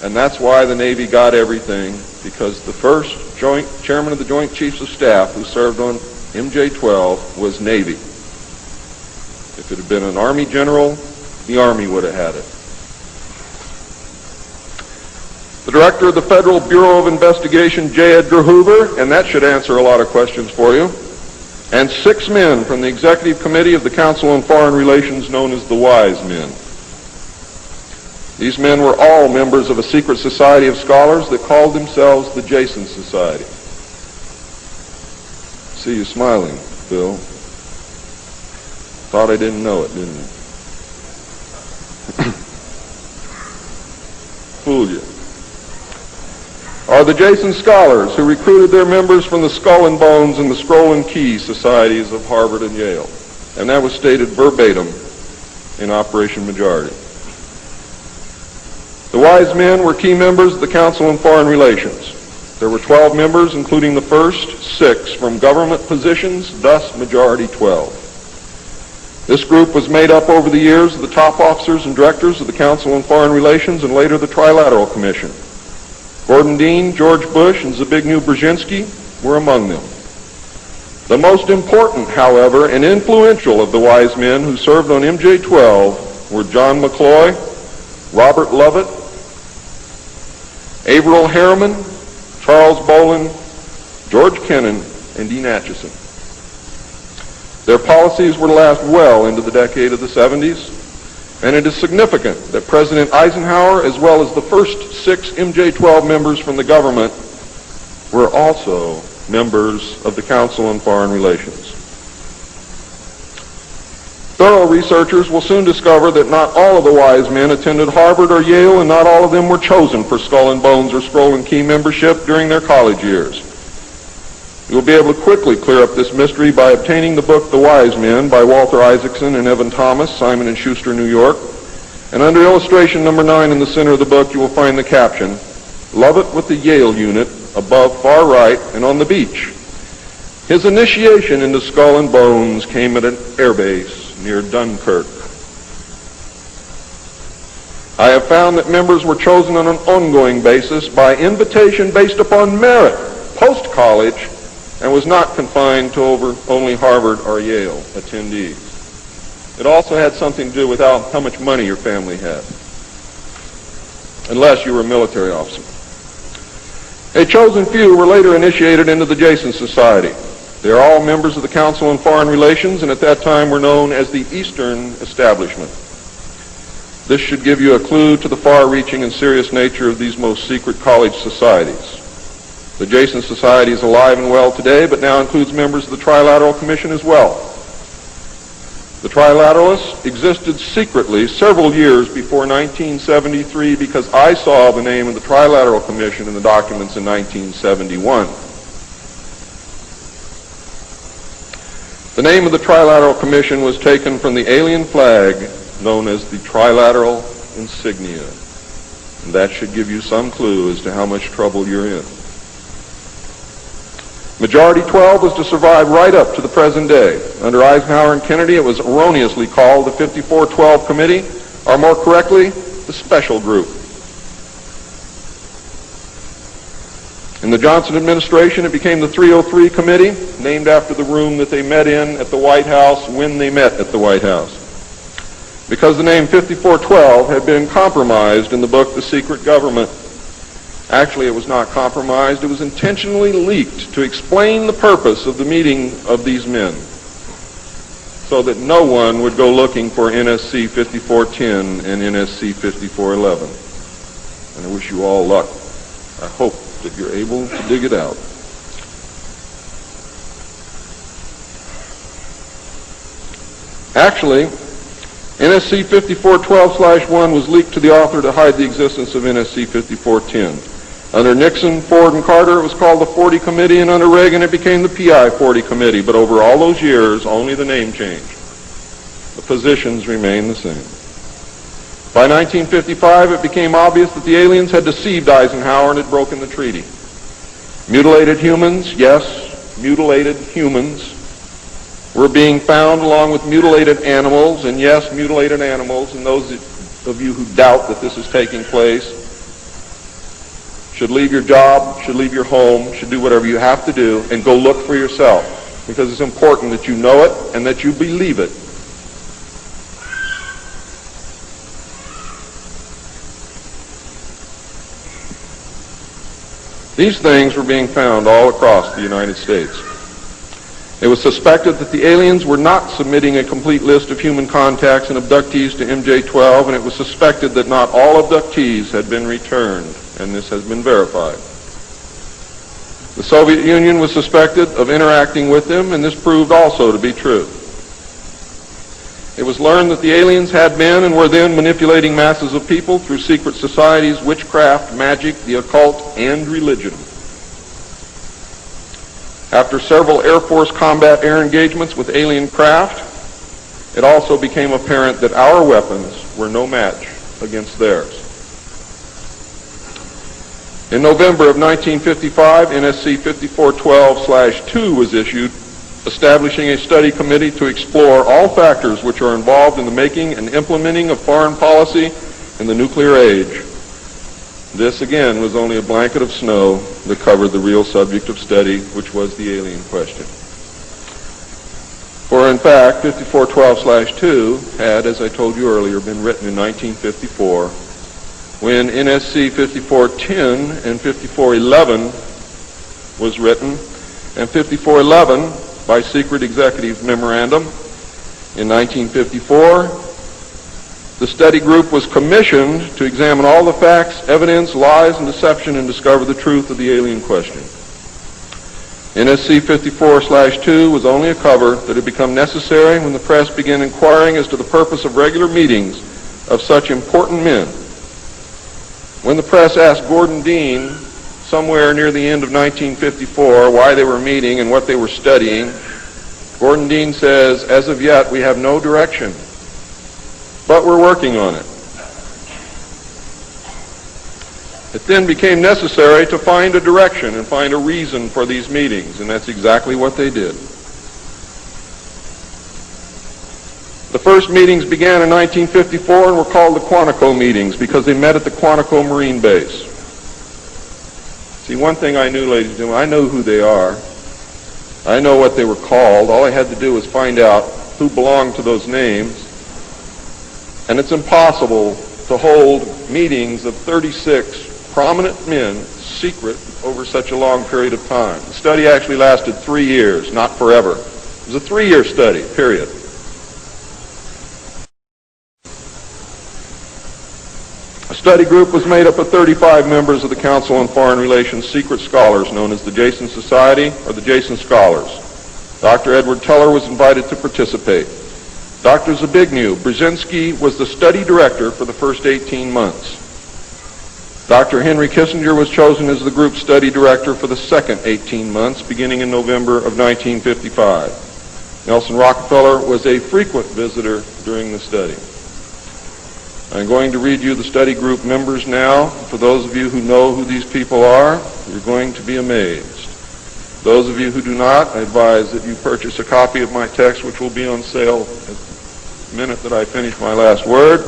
and that's why the Navy got everything, because the first Chairman of the Joint Chiefs of Staff who served on MJ-12 was Navy. If it had been an Army general, the Army would have had it. The Director of the Federal Bureau of Investigation, J. Edgar Hoover, and that should answer a lot of questions for you, and 6 men from the Executive Committee of the Council on Foreign Relations known as the Wise Men. These men were all members of a secret society of scholars that called themselves the Jason Society. See you smiling, Bill. Thought I didn't know it, didn't you? Fooled you. Are the Jason scholars who recruited their members from the Skull and Bones and the Scroll and Key societies of Harvard and Yale. And that was stated verbatim in Operation Majority. The Wise Men were key members of the Council on Foreign Relations. There were 12 members, including the first 6 from government positions, thus Majority 12. This group was made up over the years of the top officers and directors of the Council on Foreign Relations and later the Trilateral Commission. Gordon Dean, George Bush, and Zbigniew Brzezinski were among them. The most important, however, and influential of the Wise Men who served on MJ-12 were John McCloy, Robert Lovett, Averill Harriman, Charles Bolin, George Kennan, and Dean Acheson. Their policies were to last well into the decade of the 70s, and it is significant that President Eisenhower, as well as the first 6 MJ-12 members from the government, were also members of the Council on Foreign Relations. Thorough researchers will soon discover that not all of the Wise Men attended Harvard or Yale, and not all of them were chosen for Skull and Bones or Scroll and Key membership during their college years. You will be able to quickly clear up this mystery by obtaining the book The Wise Men by Walter Isaacson and Evan Thomas, Simon & Schuster, New York. And under illustration number 9 in the center of the book, you will find the caption, "Lovett with the Yale unit, above far right and on the beach. His initiation into Skull and Bones came at an airbase near Dunkirk." I have found that members were chosen on an ongoing basis by invitation based upon merit, post-college, and was not confined to only Harvard or Yale attendees. It also had something to do with how much money your family had. unless you were a military officer. A chosen few were later initiated into the Jason Society. They are all members of the Council on Foreign Relations, and at that time were known as the Eastern Establishment. This should give you a clue to the far-reaching and serious nature of these most secret college societies. The Jason Society is alive and well today, but now includes members of the Trilateral Commission as well. The Trilateralists existed secretly several years before 1973 because I saw the name of the Trilateral Commission in the documents in 1971. The name of the Trilateral Commission was taken from the alien flag known as the Trilateral Insignia. And that should give you some clue as to how much trouble you're in. Majority 12 was to survive right up to the present day. Under Eisenhower and Kennedy, it was erroneously called the 5412 Committee, or more correctly, the Special Group. In the Johnson administration, it became the 303 Committee, named after the room that they met in at the White House when they met at the White House. Because the name 5412 had been compromised in the book The Secret Government. Actually, it was not compromised. It was intentionally leaked to explain the purpose of the meeting of these men so that no one would go looking for NSC 5410 and NSC 5411. And I wish you all luck. I hope that you're able to dig it out. Actually, NSC 5412/1 was leaked to the author to hide the existence of NSC 5410. Under Nixon, Ford, and Carter, it was called the 40 Committee, and under Reagan, it became the PI 40 Committee. But over all those years, only the name changed. The positions remained the same. By 1955, it became obvious that the aliens had deceived Eisenhower and had broken the treaty. Mutilated humans, yes, mutilated humans, were being found along with mutilated animals, and yes, mutilated animals, and those of you who doubt that this is taking place should leave your job, should leave your home, should do whatever you have to do, and go look for yourself, because it's important that you know it and that you believe it. These things were being found all across the United States. It was suspected that the aliens were not submitting a complete list of human contacts and abductees to MJ-12, and it was suspected that not all abductees had been returned, and this has been verified. The Soviet Union was suspected of interacting with them, and this proved also to be true. It was learned that the aliens had been and were then manipulating masses of people through secret societies, witchcraft, magic, the occult, and religion. After several Air Force combat air engagements with alien craft, it also became apparent that our weapons were no match against theirs. In November of 1955, NSC 5412/2 was issued, establishing a study committee to explore all factors which are involved in the making and implementing of foreign policy in the nuclear age. This, again, was only a blanket of snow that covered the real subject of study, which was the alien question. For, in fact, 5412/2 had, as I told you earlier, been written in 1954, when NSC 5410 and 5411 was written, and 5411, by secret executive memorandum in 1954, the study group was commissioned to examine all the facts, evidence, lies, and deception and discover the truth of the alien question. NSC 54/2 was only a cover that had become necessary when the press began inquiring as to the purpose of regular meetings of such important men. When the press asked Gordon Dean, somewhere near the end of 1954, why they were meeting and what they were studying, Gordon Dean says, "As of yet, we have no direction, but we're working on it." It then became necessary to find a direction and find a reason for these meetings, and that's exactly what they did. The first meetings began in 1954 and were called the Quantico meetings because they met at the Quantico Marine Base. See, one thing I knew, ladies and gentlemen, I know who they are. I know what they were called. All I had to do was find out who belonged to those names. And it's impossible to hold meetings of 36 prominent men secret over such a long period of time. The study actually lasted 3 years, not forever. It was a 3-year study, period. A study group was made up of 35 members of the Council on Foreign Relations secret scholars known as the Jason Society or the Jason Scholars. Dr. Edward Teller was invited to participate. Dr. Zbigniew Brzezinski was the study director for the first 18 months. Dr. Henry Kissinger was chosen as the group study director for the second 18 months, beginning in November of 1955. Nelson Rockefeller was a frequent visitor during the study. I'm going to read you the study group members now. For those of you who know who these people are, you're going to be amazed. Those of you who do not, I advise that you purchase a copy of my text, which will be on sale at the minute that I finish my last word.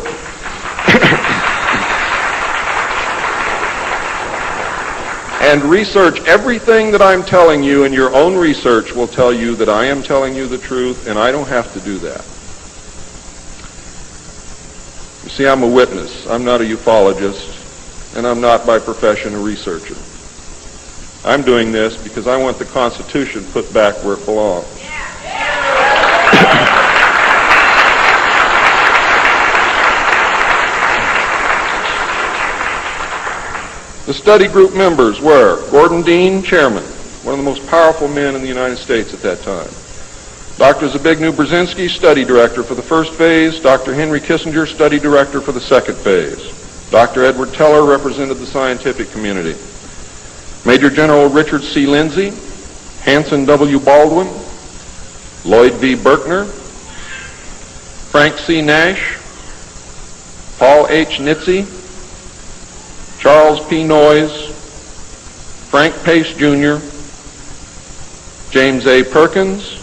And research everything that I'm telling you, and your own research will tell you that I am telling you the truth, and I don't have to do that. You see, I'm a witness. I'm not a ufologist, and I'm not by profession a researcher. I'm doing this because I want the Constitution put back where it belongs. The study group members were Gordon Dean, chairman, one of the most powerful men in the United States at that time. Dr. Zbigniew Brzezinski, study director for the first phase. Dr. Henry Kissinger, study director for the second phase. Dr. Edward Teller represented the scientific community. Major General Richard C. Lindsay, Hanson W. Baldwin, Lloyd V. Berkner, Frank C. Nash, Paul H. Nitze, Charles P. Noyes, Frank Pace Jr., James A. Perkins,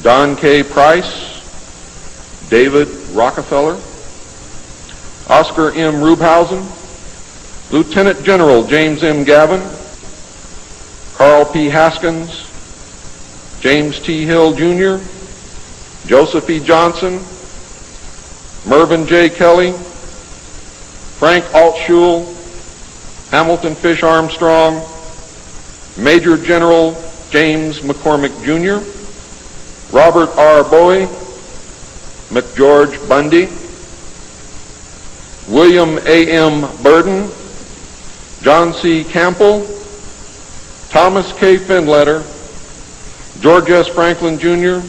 Don K. Price, David Rockefeller, Oscar M. Rubhausen, Lieutenant General James M. Gavin, Carl P. Haskins, James T. Hill Jr., Joseph E. Johnson, Mervyn J. Kelly, Frank Altschul, Hamilton Fish Armstrong, Major General James McCormick Jr., Robert R. Bowie, McGeorge Bundy, William A. M. Burden, John C. Campbell, Thomas K. Findletter, George S. Franklin Jr.,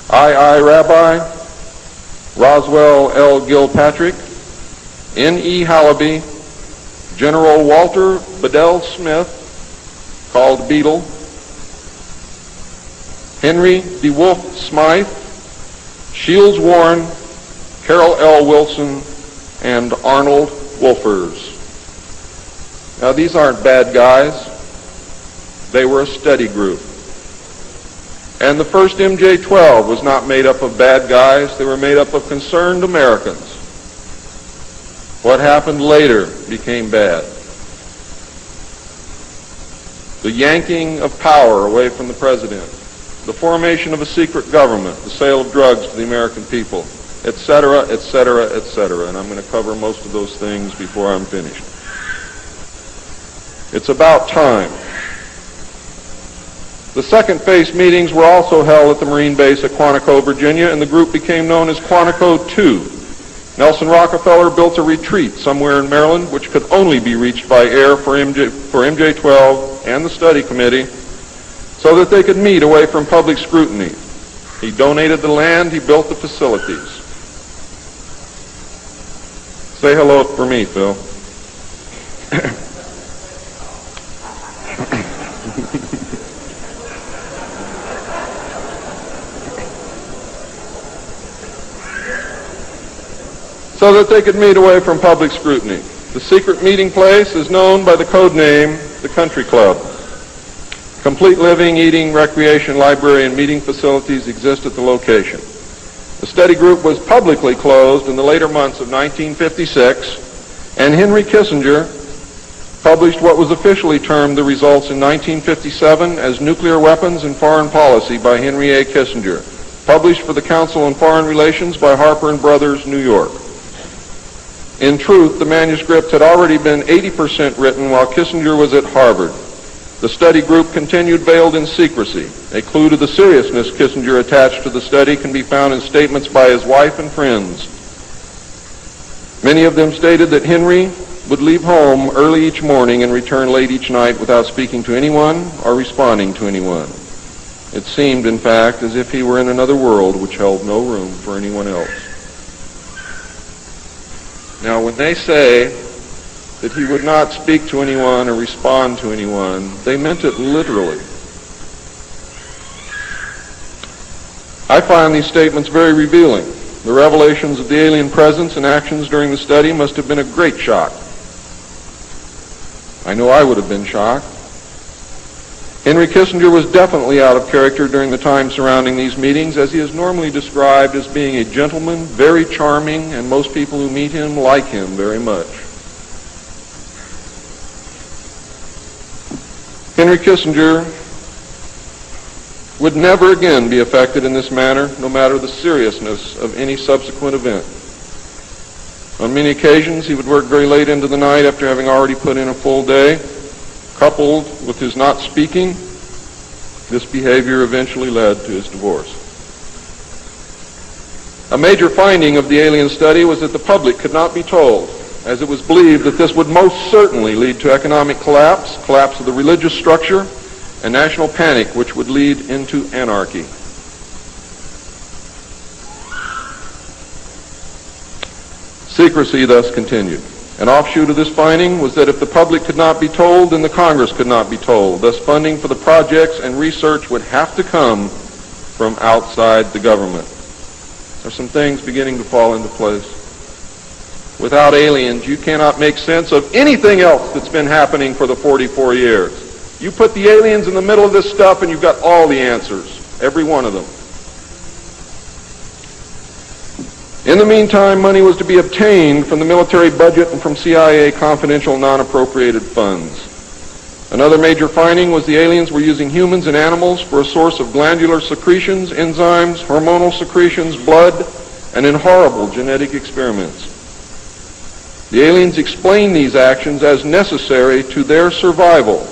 I. Rabbi, Roswell L. Gilpatrick, N. E. Hallaby, General Walter Bedell Smith, called Beetle, Henry DeWolf Smythe, Shields Warren, Carol L. Wilson, and Arnold Wolfers. Now, these aren't bad guys. They were a study group. And the first MJ-12 was not made up of bad guys. They were made up of concerned Americans. What happened later became bad. The yanking of power away from the president, the formation of a secret government, the sale of drugs to the American people, etc., etc., etc. And I'm going to cover most of those things before I'm finished. It's about time. The second phase meetings were also held at the Marine base at Quantico, Virginia, and the group became known as Quantico 2. Nelson Rockefeller built a retreat somewhere in Maryland, which could only be reached by air for MJ-12 and the study committee, so that they could meet away from public scrutiny. He donated the land, he built the facilities. Say hello for me, Phil. So that they could meet away from public scrutiny. The secret meeting place is known by the code name, the Country Club. Complete living, eating, recreation, library, and meeting facilities exist at the location. The study group was publicly closed in the later months of 1956, and Henry Kissinger published what was officially termed the results in 1957 as Nuclear Weapons and Foreign Policy by Henry A. Kissinger, published for the Council on Foreign Relations by Harper & Brothers, New York. In truth, the manuscript had already been 80% written while Kissinger was at Harvard. The study group continued veiled in secrecy. A clue to the seriousness Kissinger attached to the study can be found in statements by his wife and friends. Many of them stated that Henry would leave home early each morning and return late each night without speaking to anyone or responding to anyone. It seemed, in fact, as if he were in another world which held no room for anyone else. Now, when they say that he would not speak to anyone or respond to anyone, they meant it literally. I find these statements very revealing. The revelations of the alien presence and actions during the study must have been a great shock. I know I would have been shocked. Henry Kissinger was definitely out of character during the time surrounding these meetings, as he is normally described as being a gentleman, very charming, and most people who meet him like him very much. Henry Kissinger would never again be affected in this manner, no matter the seriousness of any subsequent event. On many occasions, he would work very late into the night after having already put in a full day. Coupled with his not speaking, this behavior eventually led to his divorce. A major finding of the alien study was that the public could not be told, as it was believed that this would most certainly lead to economic collapse of the religious structure, and national panic, which would lead into anarchy. Secrecy thus continued. An offshoot of this finding was that if the public could not be told, then the Congress could not be told. Thus, funding for the projects and research would have to come from outside the government. There are some things beginning to fall into place. Without aliens, you cannot make sense of anything else that's been happening for the 44 years. You put the aliens in the middle of this stuff and you've got all the answers, every one of them. In the meantime, money was to be obtained from the military budget and from CIA confidential non-appropriated funds. Another major finding was the aliens were using humans and animals for a source of glandular secretions, enzymes, hormonal secretions, blood, and in horrible genetic experiments. The aliens explained these actions as necessary to their survival.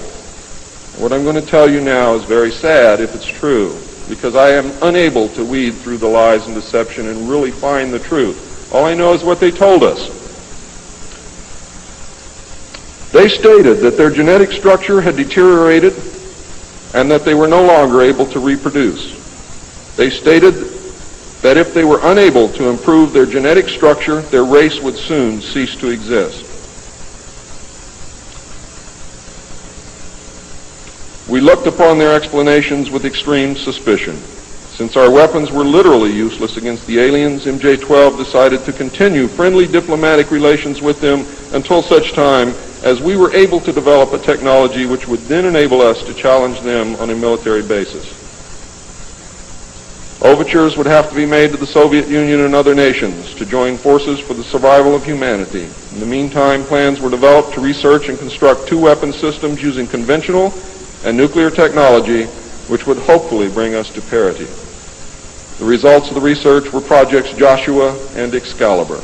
What I'm going to tell you now is very sad if it's true, because I am unable to weed through the lies and deception and really find the truth. All I know is what they told us. They stated that their genetic structure had deteriorated and that they were no longer able to reproduce. They stated that if they were unable to improve their genetic structure, their race would soon cease to exist. We looked upon their explanations with extreme suspicion. Since our weapons were literally useless against the aliens, MJ-12 decided to continue friendly diplomatic relations with them until such time as we were able to develop a technology which would then enable us to challenge them on a military basis. Overtures would have to be made to the Soviet Union and other nations to join forces for the survival of humanity. In the meantime, plans were developed to research and construct two weapon systems using conventional and nuclear technology, which would hopefully bring us to parity. The results of the research were projects Joshua and Excalibur.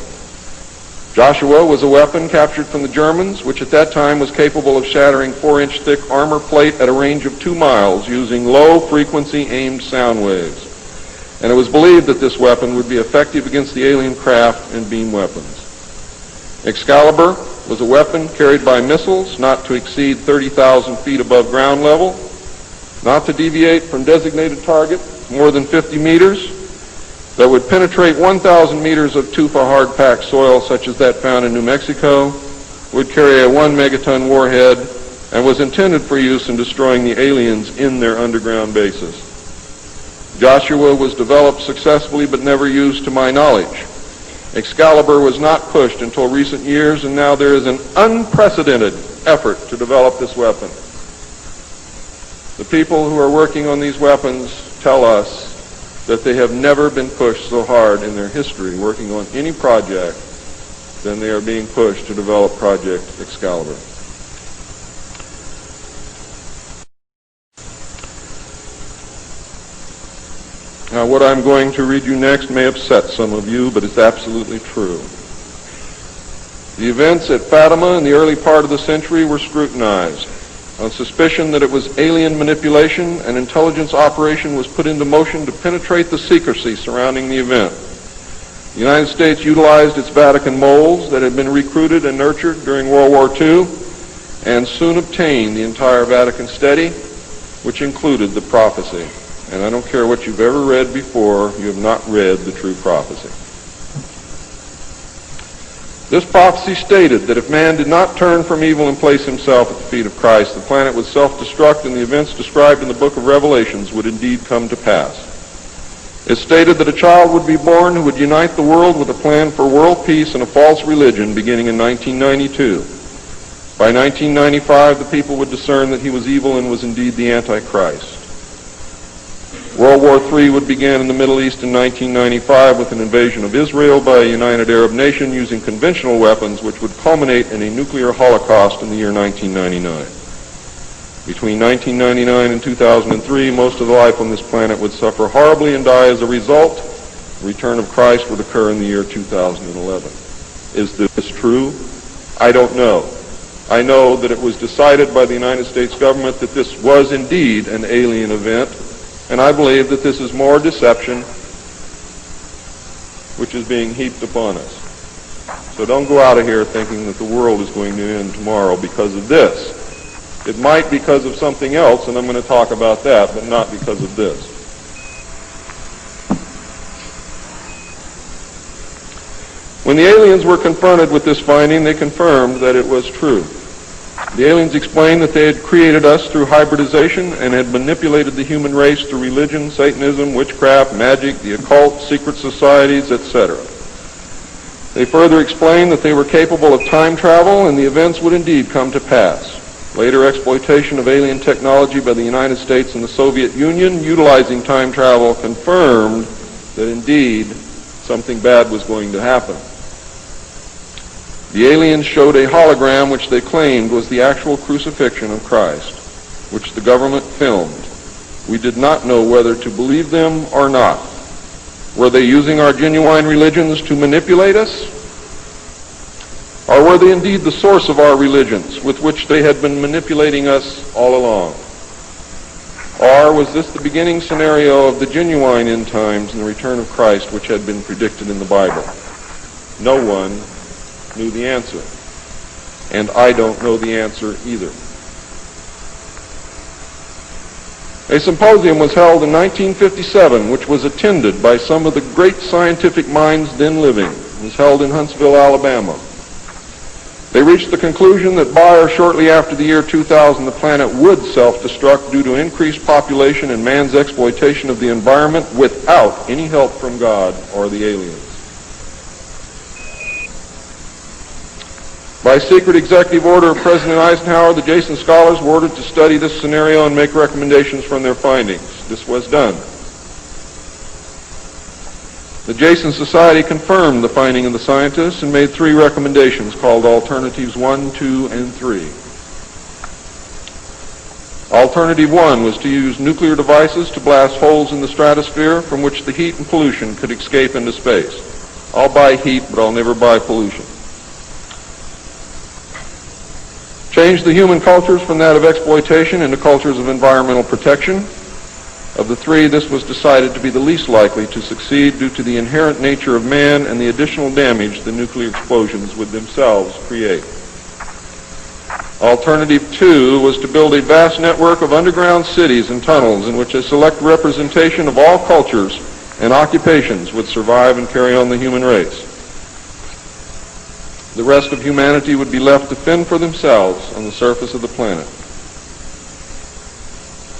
Joshua was a weapon captured from the Germans, which at that time was capable of shattering 4-inch thick armor plate at a range of 2 miles using low-frequency aimed sound waves. And it was believed that this weapon would be effective against the alien craft and beam weapons. Excalibur was a weapon carried by missiles not to exceed 30,000 feet above ground level, not to deviate from designated target more than 50 meters, that would penetrate 1,000 meters of tufa hard-packed soil such as that found in New Mexico, would carry a 1 megaton warhead, and was intended for use in destroying the aliens in their underground bases. Joshua was developed successfully but never used to my knowledge. Excalibur was not pushed until recent years, and now there is an unprecedented effort to develop this weapon. The people who are working on these weapons tell us that they have never been pushed so hard in their history working on any project than they are being pushed to develop Project Excalibur. Now, what I'm going to read you next may upset some of you, but it's absolutely true. The events at Fatima in the early part of the century were scrutinized. On suspicion that it was alien manipulation, an intelligence operation was put into motion to penetrate the secrecy surrounding the event. The United States utilized its Vatican moles that had been recruited and nurtured during World War II and soon obtained the entire Vatican study, which included the prophecy. And I don't care what you've ever read before, you have not read the true prophecy. This prophecy stated that if man did not turn from evil and place himself at the feet of Christ, the planet would self-destruct and the events described in the book of Revelations would indeed come to pass. It stated that a child would be born who would unite the world with a plan for world peace and a false religion beginning in 1992. By 1995, the people would discern that he was evil and was indeed the Antichrist. World War III would begin in the Middle East in 1995 with an invasion of Israel by a united Arab nation using conventional weapons, which would culminate in a nuclear holocaust in the year 1999. Between 1999 and 2003, most of the life on this planet would suffer horribly and die as a result. The return of Christ would occur in the year 2011. Is this true? I don't know. I know that it was decided by the United States government that this was indeed an alien event, and I believe that this is more deception which is being heaped upon us. So don't go out of here thinking that the world is going to end tomorrow because of this. It might because of something else, and I'm going to talk about that, but not because of this. When the aliens were confronted with this finding, they confirmed that it was true. The aliens explained that they had created us through hybridization and had manipulated the human race through religion, Satanism, witchcraft, magic, the occult, secret societies, etc. They further explained that they were capable of time travel and the events would indeed come to pass. Later exploitation of alien technology by the United States and the Soviet Union utilizing time travel confirmed that indeed something bad was going to happen. The aliens showed a hologram which they claimed was the actual crucifixion of Christ, which the government filmed. We did not know whether to believe them or not. Were they using our genuine religions to manipulate us? Or were they indeed the source of our religions with which they had been manipulating us all along? Or was this the beginning scenario of the genuine end times and the return of Christ which had been predicted in the Bible? No one knew the answer. And I don't know the answer either. A symposium was held in 1957 which was attended by some of the great scientific minds then living. It was held in Huntsville, Alabama. They reached the conclusion that by or shortly after the year 2000, the planet would self-destruct due to increased population and man's exploitation of the environment without any help from God or the aliens. By secret executive order of President Eisenhower, the Jason scholars were ordered to study this scenario and make recommendations from their findings. This was done. The Jason Society confirmed the finding of the scientists and made 3 recommendations called Alternatives 1, 2, and 3. Alternative 1 was to use nuclear devices to blast holes in the stratosphere from which the heat and pollution could escape into space. I'll buy heat, but I'll never buy pollution. Change the human cultures from that of exploitation into cultures of environmental protection. Of the 3, this was decided to be the least likely to succeed due to the inherent nature of man and the additional damage the nuclear explosions would themselves create. Alternative 2 was to build a vast network of underground cities and tunnels in which a select representation of all cultures and occupations would survive and carry on the human race. The rest of humanity would be left to fend for themselves on the surface of the planet.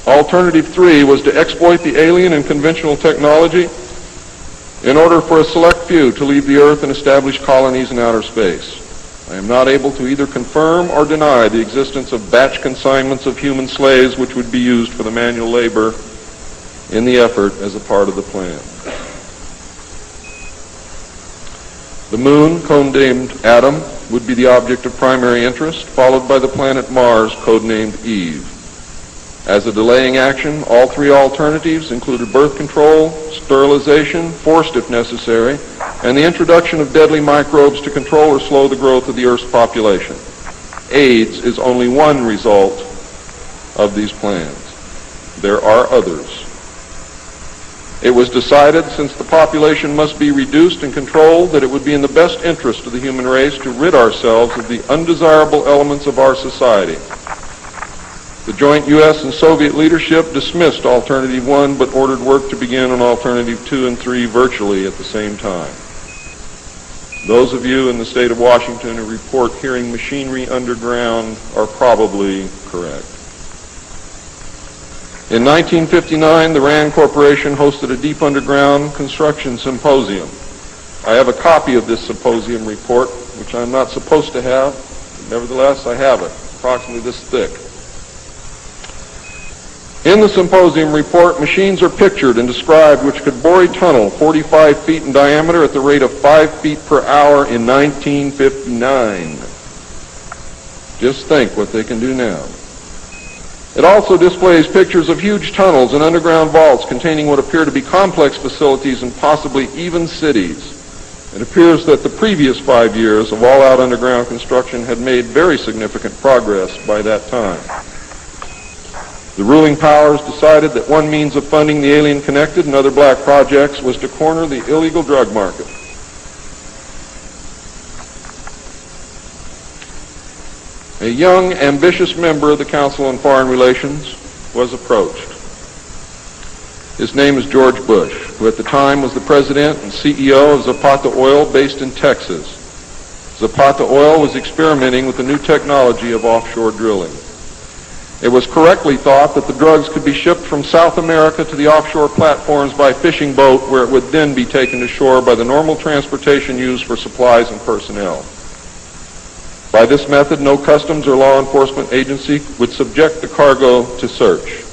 Alternative 3 was to exploit the alien and conventional technology in order for a select few to leave the Earth and establish colonies in outer space. I am not able to either confirm or deny the existence of batch consignments of human slaves which would be used for the manual labor in the effort as a part of the plan. The moon, codenamed Adam, would be the object of primary interest, followed by the planet Mars, codenamed Eve. As a delaying action, all 3 alternatives included birth control, sterilization, forced if necessary, and the introduction of deadly microbes to control or slow the growth of the Earth's population. AIDS is only one result of these plans. There are others. It was decided, since the population must be reduced and controlled, that it would be in the best interest of the human race to rid ourselves of the undesirable elements of our society. The joint U.S. and Soviet leadership dismissed Alternative 1 but ordered work to begin on Alternative 2 and 3 virtually at the same time. Those of you in the state of Washington who report hearing machinery underground are probably correct. In 1959, the RAND Corporation hosted a deep underground construction symposium. I have a copy of this symposium report, which I'm not supposed to have. Nevertheless, I have it, approximately this thick. In the symposium report, machines are pictured and described which could bore a tunnel 45 feet in diameter at the rate of 5 feet per hour in 1959. Just think what they can do now. It also displays pictures of huge tunnels and underground vaults containing what appear to be complex facilities and possibly even cities. It appears that the previous 5 years of all-out underground construction had made very significant progress by that time. The ruling powers decided that one means of funding the alien-connected and other black projects was to corner the illegal drug market. A young, ambitious member of the Council on Foreign Relations was approached. His name is George Bush, who at the time was the president and CEO of Zapata Oil based in Texas. Zapata Oil was experimenting with the new technology of offshore drilling. It was correctly thought that the drugs could be shipped from South America to the offshore platforms by fishing boat, where it would then be taken to shore by the normal transportation used for supplies and personnel. By this method, no customs or law enforcement agency would subject the cargo to search.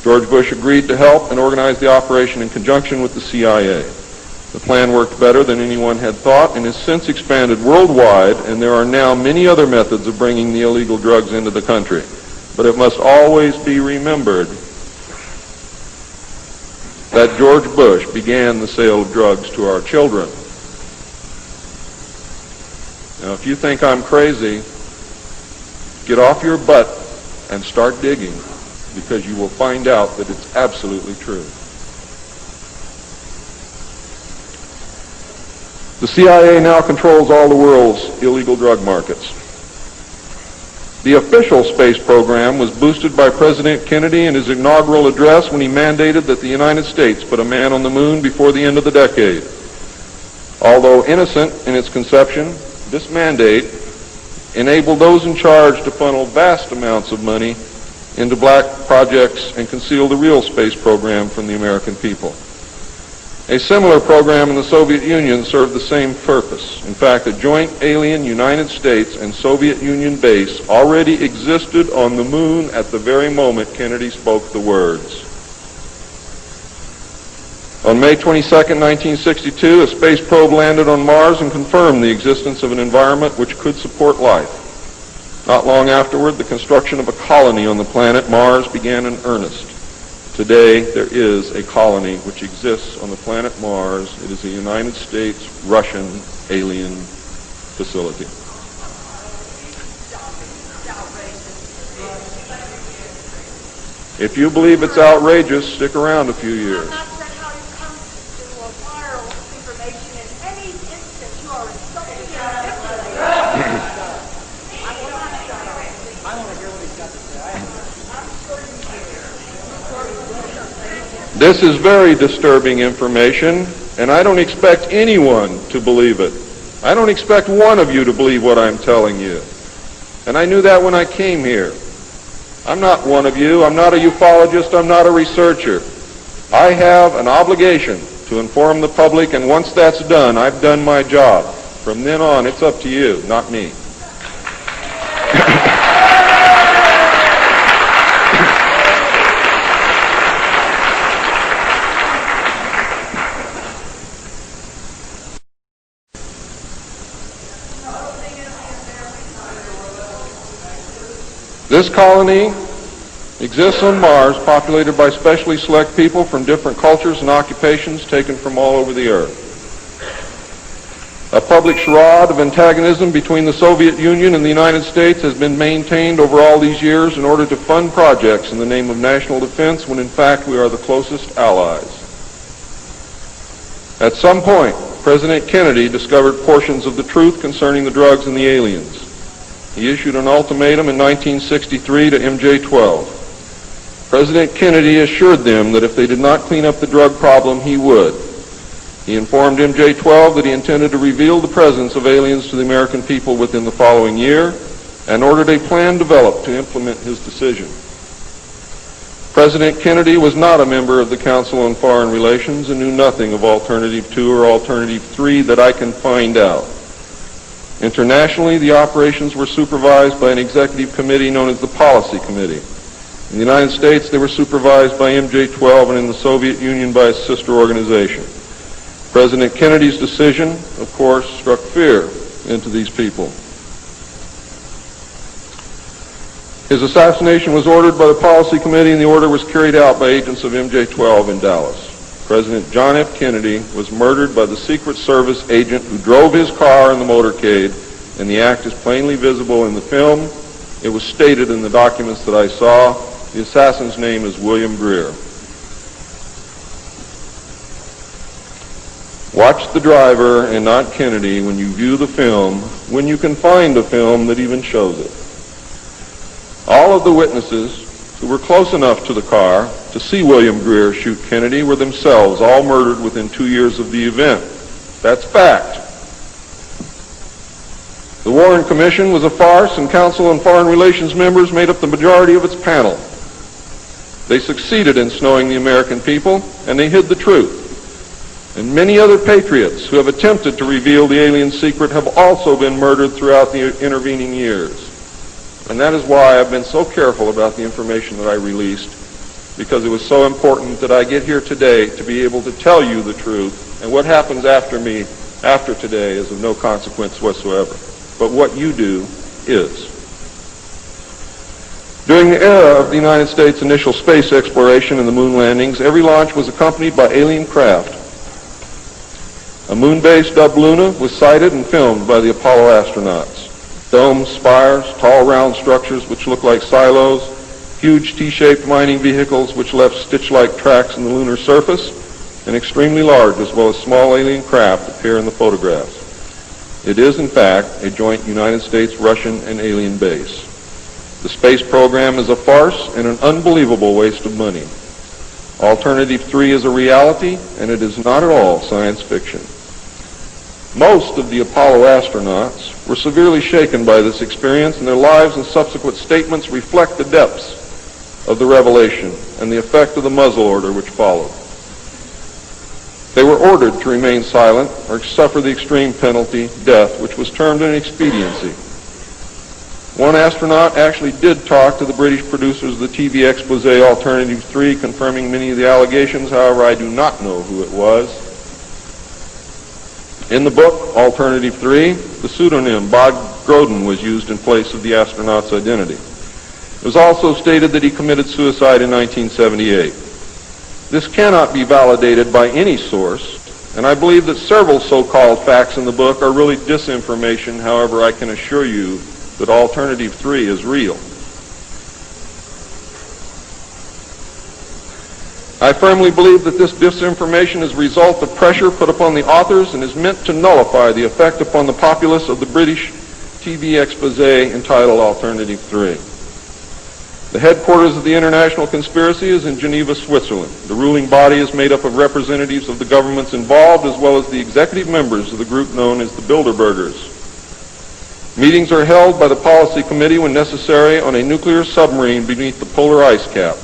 George Bush agreed to help and organize the operation in conjunction with the CIA. The plan worked better than anyone had thought and has since expanded worldwide, and there are now many other methods of bringing the illegal drugs into the country. But it must always be remembered that George Bush began the sale of drugs to our children. Now, if you think I'm crazy, get off your butt and start digging, because you will find out that it's absolutely true. The CIA now controls all the world's illegal drug markets. The official space program was boosted by President Kennedy in his inaugural address when he mandated that the United States put a man on the moon before the end of the decade. Although innocent in its conception, this mandate enabled those in charge to funnel vast amounts of money into black projects and conceal the real space program from the American people. A similar program in the Soviet Union served the same purpose. In fact, a joint alien United States and Soviet Union base already existed on the moon at the very moment Kennedy spoke the words. On May 22, 1962, a space probe landed on Mars and confirmed the existence of an environment which could support life. Not long afterward, the construction of a colony on the planet Mars began in earnest. Today, there is a colony which exists on the planet Mars. It is a United States-Russian alien facility. If you believe it's outrageous, stick around a few years. This is very disturbing information, and I don't expect anyone to believe it. I don't expect one of you to believe what I'm telling you. And I knew that when I came here. I'm not one of you. I'm not a ufologist. I'm not a researcher. I have an obligation to inform the public, and once that's done, I've done my job. From then on, it's up to you, not me. This colony exists on Mars, populated by specially select people from different cultures and occupations taken from all over the earth. A public charade of antagonism between the Soviet Union and the United States has been maintained over all these years in order to fund projects in the name of national defense when in fact we are the closest allies. At some point, President Kennedy discovered portions of the truth concerning the drugs and the aliens. He issued an ultimatum in 1963 to MJ-12. President Kennedy assured them that if they did not clean up the drug problem, he would. He informed MJ-12 that he intended to reveal the presence of aliens to the American people within the following year and ordered a plan developed to implement his decision. President Kennedy was not a member of the Council on Foreign Relations and knew nothing of Alternative 2 or Alternative 3 that I can find out. Internationally, the operations were supervised by an executive committee known as the Policy Committee. In the United States, they were supervised by MJ-12 and in the Soviet Union by its sister organization. President Kennedy's decision, of course, struck fear into these people. His assassination was ordered by the Policy Committee, and the order was carried out by agents of MJ-12 in Dallas. President John F. Kennedy was murdered by the Secret Service agent who drove his car in the motorcade, and the act is plainly visible in the film. It was stated in the documents that I saw. The assassin's name is William Greer. Watch the driver and not Kennedy when you view the film, when you can find a film that even shows it. All of the witnesses who were close enough to the car to see William Greer shoot Kennedy were themselves all murdered within 2 years of the event. That's fact. The Warren Commission was a farce, and Council on Foreign Relations members made up the majority of its panel. They succeeded in snowing the American people, and they hid the truth. And many other patriots who have attempted to reveal the alien secret have also been murdered throughout the intervening years. And that is why I've been so careful about the information that I released, because it was so important that I get here today to be able to tell you the truth, and what happens after me, after today, is of no consequence whatsoever. But what you do is. During the era of the United States' initial space exploration and the moon landings, every launch was accompanied by alien craft. A moon base dubbed Luna was sighted and filmed by the Apollo astronauts. Domes, spires, tall round structures which look like silos, huge T-shaped mining vehicles which left stitch-like tracks in the lunar surface, and extremely large as well as small alien craft appear in the photographs. It is, in fact, a joint United States, Russian, and alien base. The space program is a farce and an unbelievable waste of money. Alternative 3 is a reality, and it is not at all science fiction. Most of the Apollo astronauts were severely shaken by this experience, and their lives and subsequent statements reflect the depths of the revelation and the effect of the muzzle order which followed. They were ordered to remain silent or suffer the extreme penalty, death, which was termed an expediency. One astronaut actually did talk to the British producers of the TV expose Alternative 3, confirming many of the allegations. However, I do not know who it was. In the book, Alternative 3, the pseudonym Bob Groden was used in place of the astronaut's identity. It was also stated that he committed suicide in 1978. This cannot be validated by any source, and I believe that several so-called facts in the book are really disinformation. However, I can assure you that Alternative 3 is real. I firmly believe that this disinformation is a result of pressure put upon the authors and is meant to nullify the effect upon the populace of the British TV expose entitled Alternative 3. The headquarters of the international conspiracy is in Geneva, Switzerland. The ruling body is made up of representatives of the governments involved as well as the executive members of the group known as the Bilderbergers. Meetings are held by the Policy Committee when necessary on a nuclear submarine beneath the polar ice cap.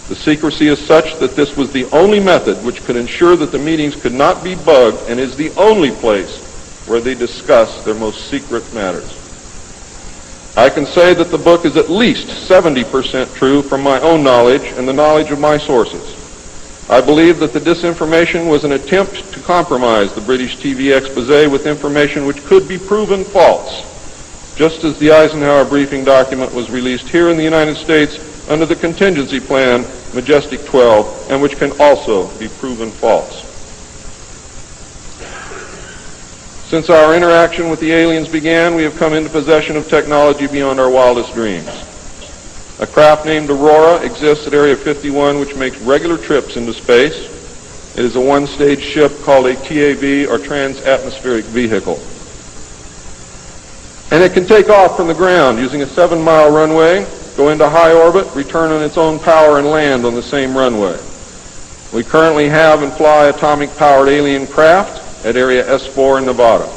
The secrecy is such that this was the only method which could ensure that the meetings could not be bugged and is the only place where they discuss their most secret matters. I can say that the book is at least 70% true from my own knowledge and the knowledge of my sources. I believe that the disinformation was an attempt to compromise the British TV expose with information which could be proven false, just as the Eisenhower briefing document was released here in the United States under the contingency plan Majestic 12, and which can also be proven false. Since our interaction with the aliens began, we have come into possession of technology beyond our wildest dreams. A craft named Aurora exists at Area 51, which makes regular trips into space. It is a one-stage ship called a TAV, or Trans-Atmospheric Vehicle. And it can take off from the ground using a 7-mile runway, go into high orbit, return on its own power, and land on the same runway. We currently have and fly atomic-powered alien craft at Area S4 in Nevada.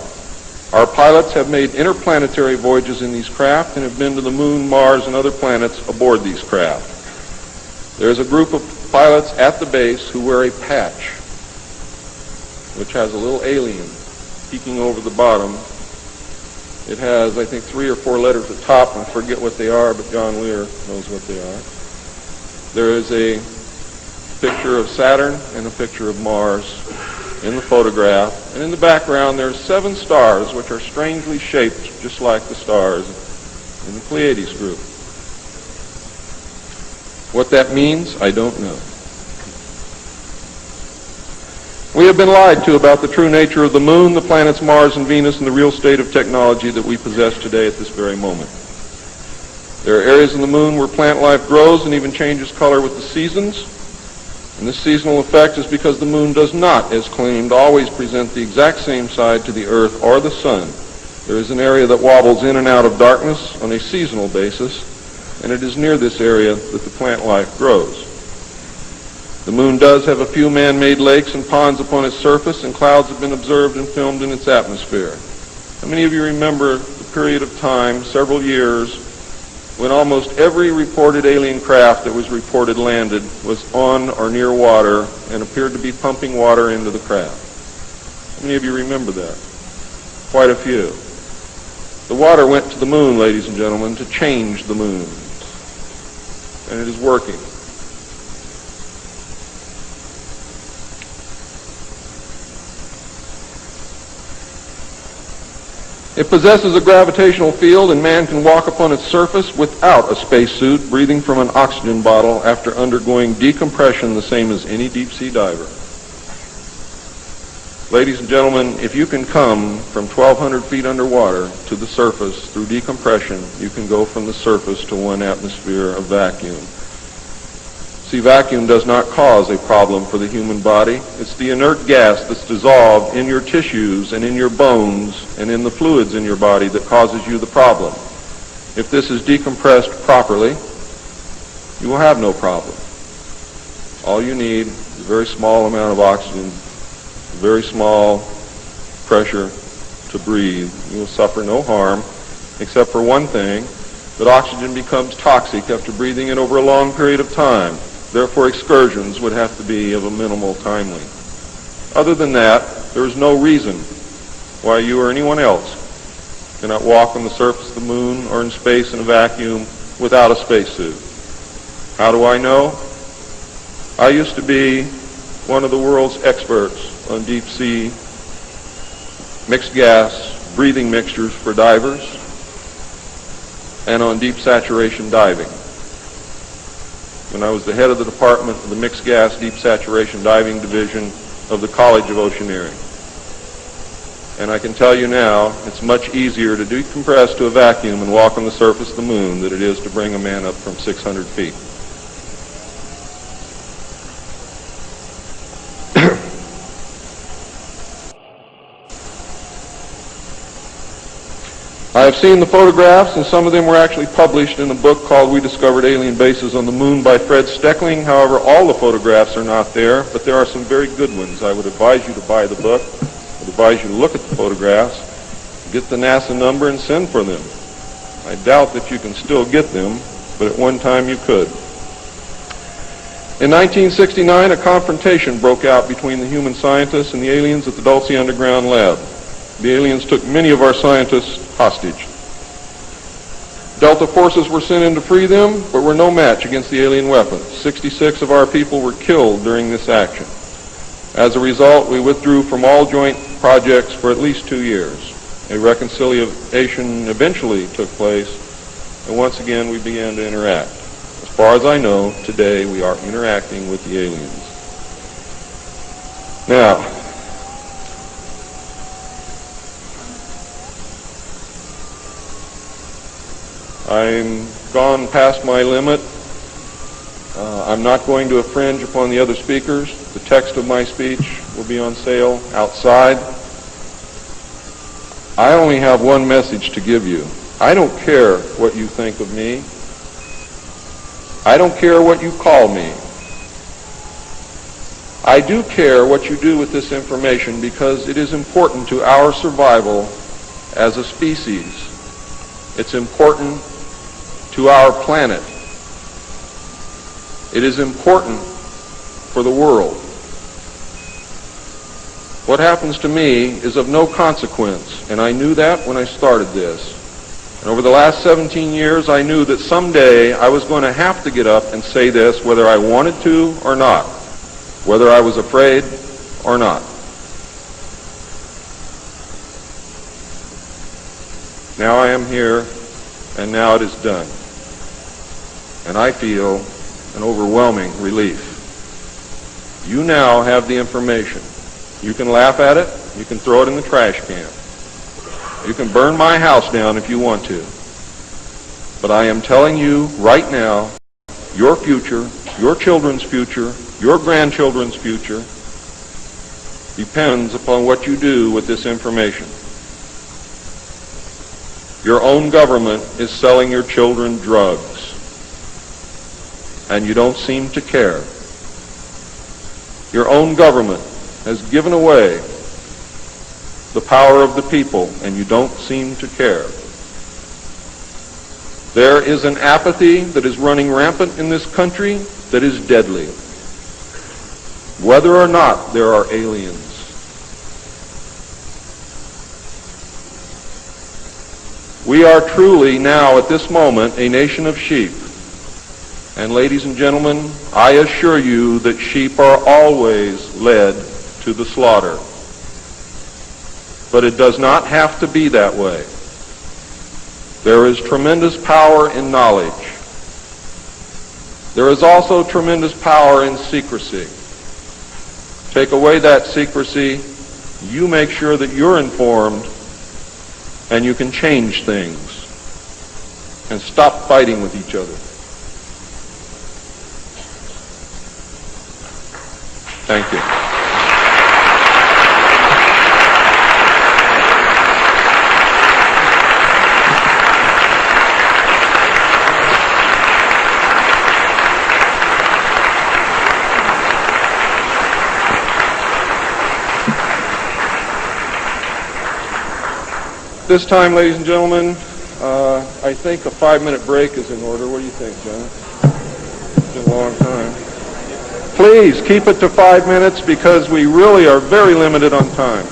Our pilots have made interplanetary voyages in these craft and have been to the Moon, Mars, and other planets aboard these craft. There is a group of pilots at the base who wear a patch, which has a little alien peeking over the bottom. It has, I think, 3 or 4 letters at the top. I forget what they are, but John Lear knows what they are. There is a picture of Saturn and a picture of Mars in the photograph. And in the background, there are 7 stars, which are strangely shaped just like the stars in the Pleiades group. What that means, I don't know. We have been lied to about the true nature of the moon, the planets Mars and Venus, and the real state of technology that we possess today at this very moment. There are areas in the moon where plant life grows and even changes color with the seasons. And this seasonal effect is because the moon does not, as claimed, always present the exact same side to the Earth or the sun. There is an area that wobbles in and out of darkness on a seasonal basis, and it is near this area that the plant life grows. The moon does have a few man-made lakes and ponds upon its surface, and clouds have been observed and filmed in its atmosphere. How many of you remember the period of time, several years, when almost every reported alien craft that was reported landed was on or near water and appeared to be pumping water into the craft? How many of you remember that? Quite a few. The water went to the moon, ladies and gentlemen, to change the moon. And it is working. It possesses a gravitational field, and man can walk upon its surface without a spacesuit, breathing from an oxygen bottle after undergoing decompression the same as any deep-sea diver. Ladies and gentlemen, if you can come from 1,200 feet underwater to the surface through decompression, you can go from the surface to 1 atmosphere of vacuum. See, vacuum does not cause a problem for the human body. It's the inert gas that's dissolved in your tissues and in your bones and in the fluids in your body that causes you the problem. If this is decompressed properly, you will have no problem. All you need is a very small amount of oxygen, a very small pressure to breathe. You will suffer no harm, except for one thing, that oxygen becomes toxic after breathing it over a long period of time. Therefore, excursions would have to be of a minimal time length. Other than that, there is no reason why you or anyone else cannot walk on the surface of the moon or in space in a vacuum without a spacesuit. How do I know? I used to be one of the world's experts on deep-sea mixed gas breathing mixtures for divers and on deep saturation diving. When I was the head of the department of the Mixed Gas Deep Saturation Diving Division of the College of Oceaneering. And I can tell you now, it's much easier to decompress to a vacuum and walk on the surface of the moon than it is to bring a man up from 600 feet. I have seen the photographs, and some of them were actually published in a book called We Discovered Alien Bases on the Moon by Fred Steckling. However, all the photographs are not there, but there are some very good ones. I would advise you to buy the book. I would advise you to look at the photographs, get the NASA number, and send for them. I doubt that you can still get them, but at one time you could. In 1969, a confrontation broke out between the human scientists and the aliens at the Dulce Underground Lab. The aliens took many of our scientists hostage. Delta forces were sent in to free them, but were no match against the alien weapons. 66 of our people were killed during this action. As a result, we withdrew from all joint projects for at least 2 years. A reconciliation eventually took place, and once again we began to interact. As far as I know, today we are interacting with the aliens. Now, I'm gone past my limit. I'm not going to infringe upon the other speakers. The text of my speech will be on sale outside. I only have one message to give you. I don't care what you think of me. I don't care what you call me. I do care what you do with this information because it is important to our survival as a species. It's important to our planet. It is important for the world. What happens to me is of no consequence, and I knew that when I started this. And over the last 17 years, I knew that someday I was going to have to get up and say this, whether I wanted to or not, whether I was afraid or not. Now I am here, and now it is done. And I feel an overwhelming relief. You now have the information. You can laugh at it. You can throw it in the trash can. You can burn my house down if you want to. But I am telling you right now, your future, your children's future, your grandchildren's future depends upon what you do with this information. Your own government is selling your children drugs, and you don't seem to care. Your own government has given away the power of the people, and you don't seem to care. There is an apathy that is running rampant in this country that is deadly, whether or not there are aliens. We are truly now, at this moment, a nation of sheep. And ladies and gentlemen, I assure you that sheep are always led to the slaughter. But it does not have to be that way. There is tremendous power in knowledge. There is also tremendous power in secrecy. Take away that secrecy, you make sure that you're informed, and you can change things and stop fighting with each other. Thank you. This time, ladies and gentlemen, I think a 5-minute break is in order. What do you think, John? It's been a long time. Please keep it to 5 minutes because we really are very limited on time.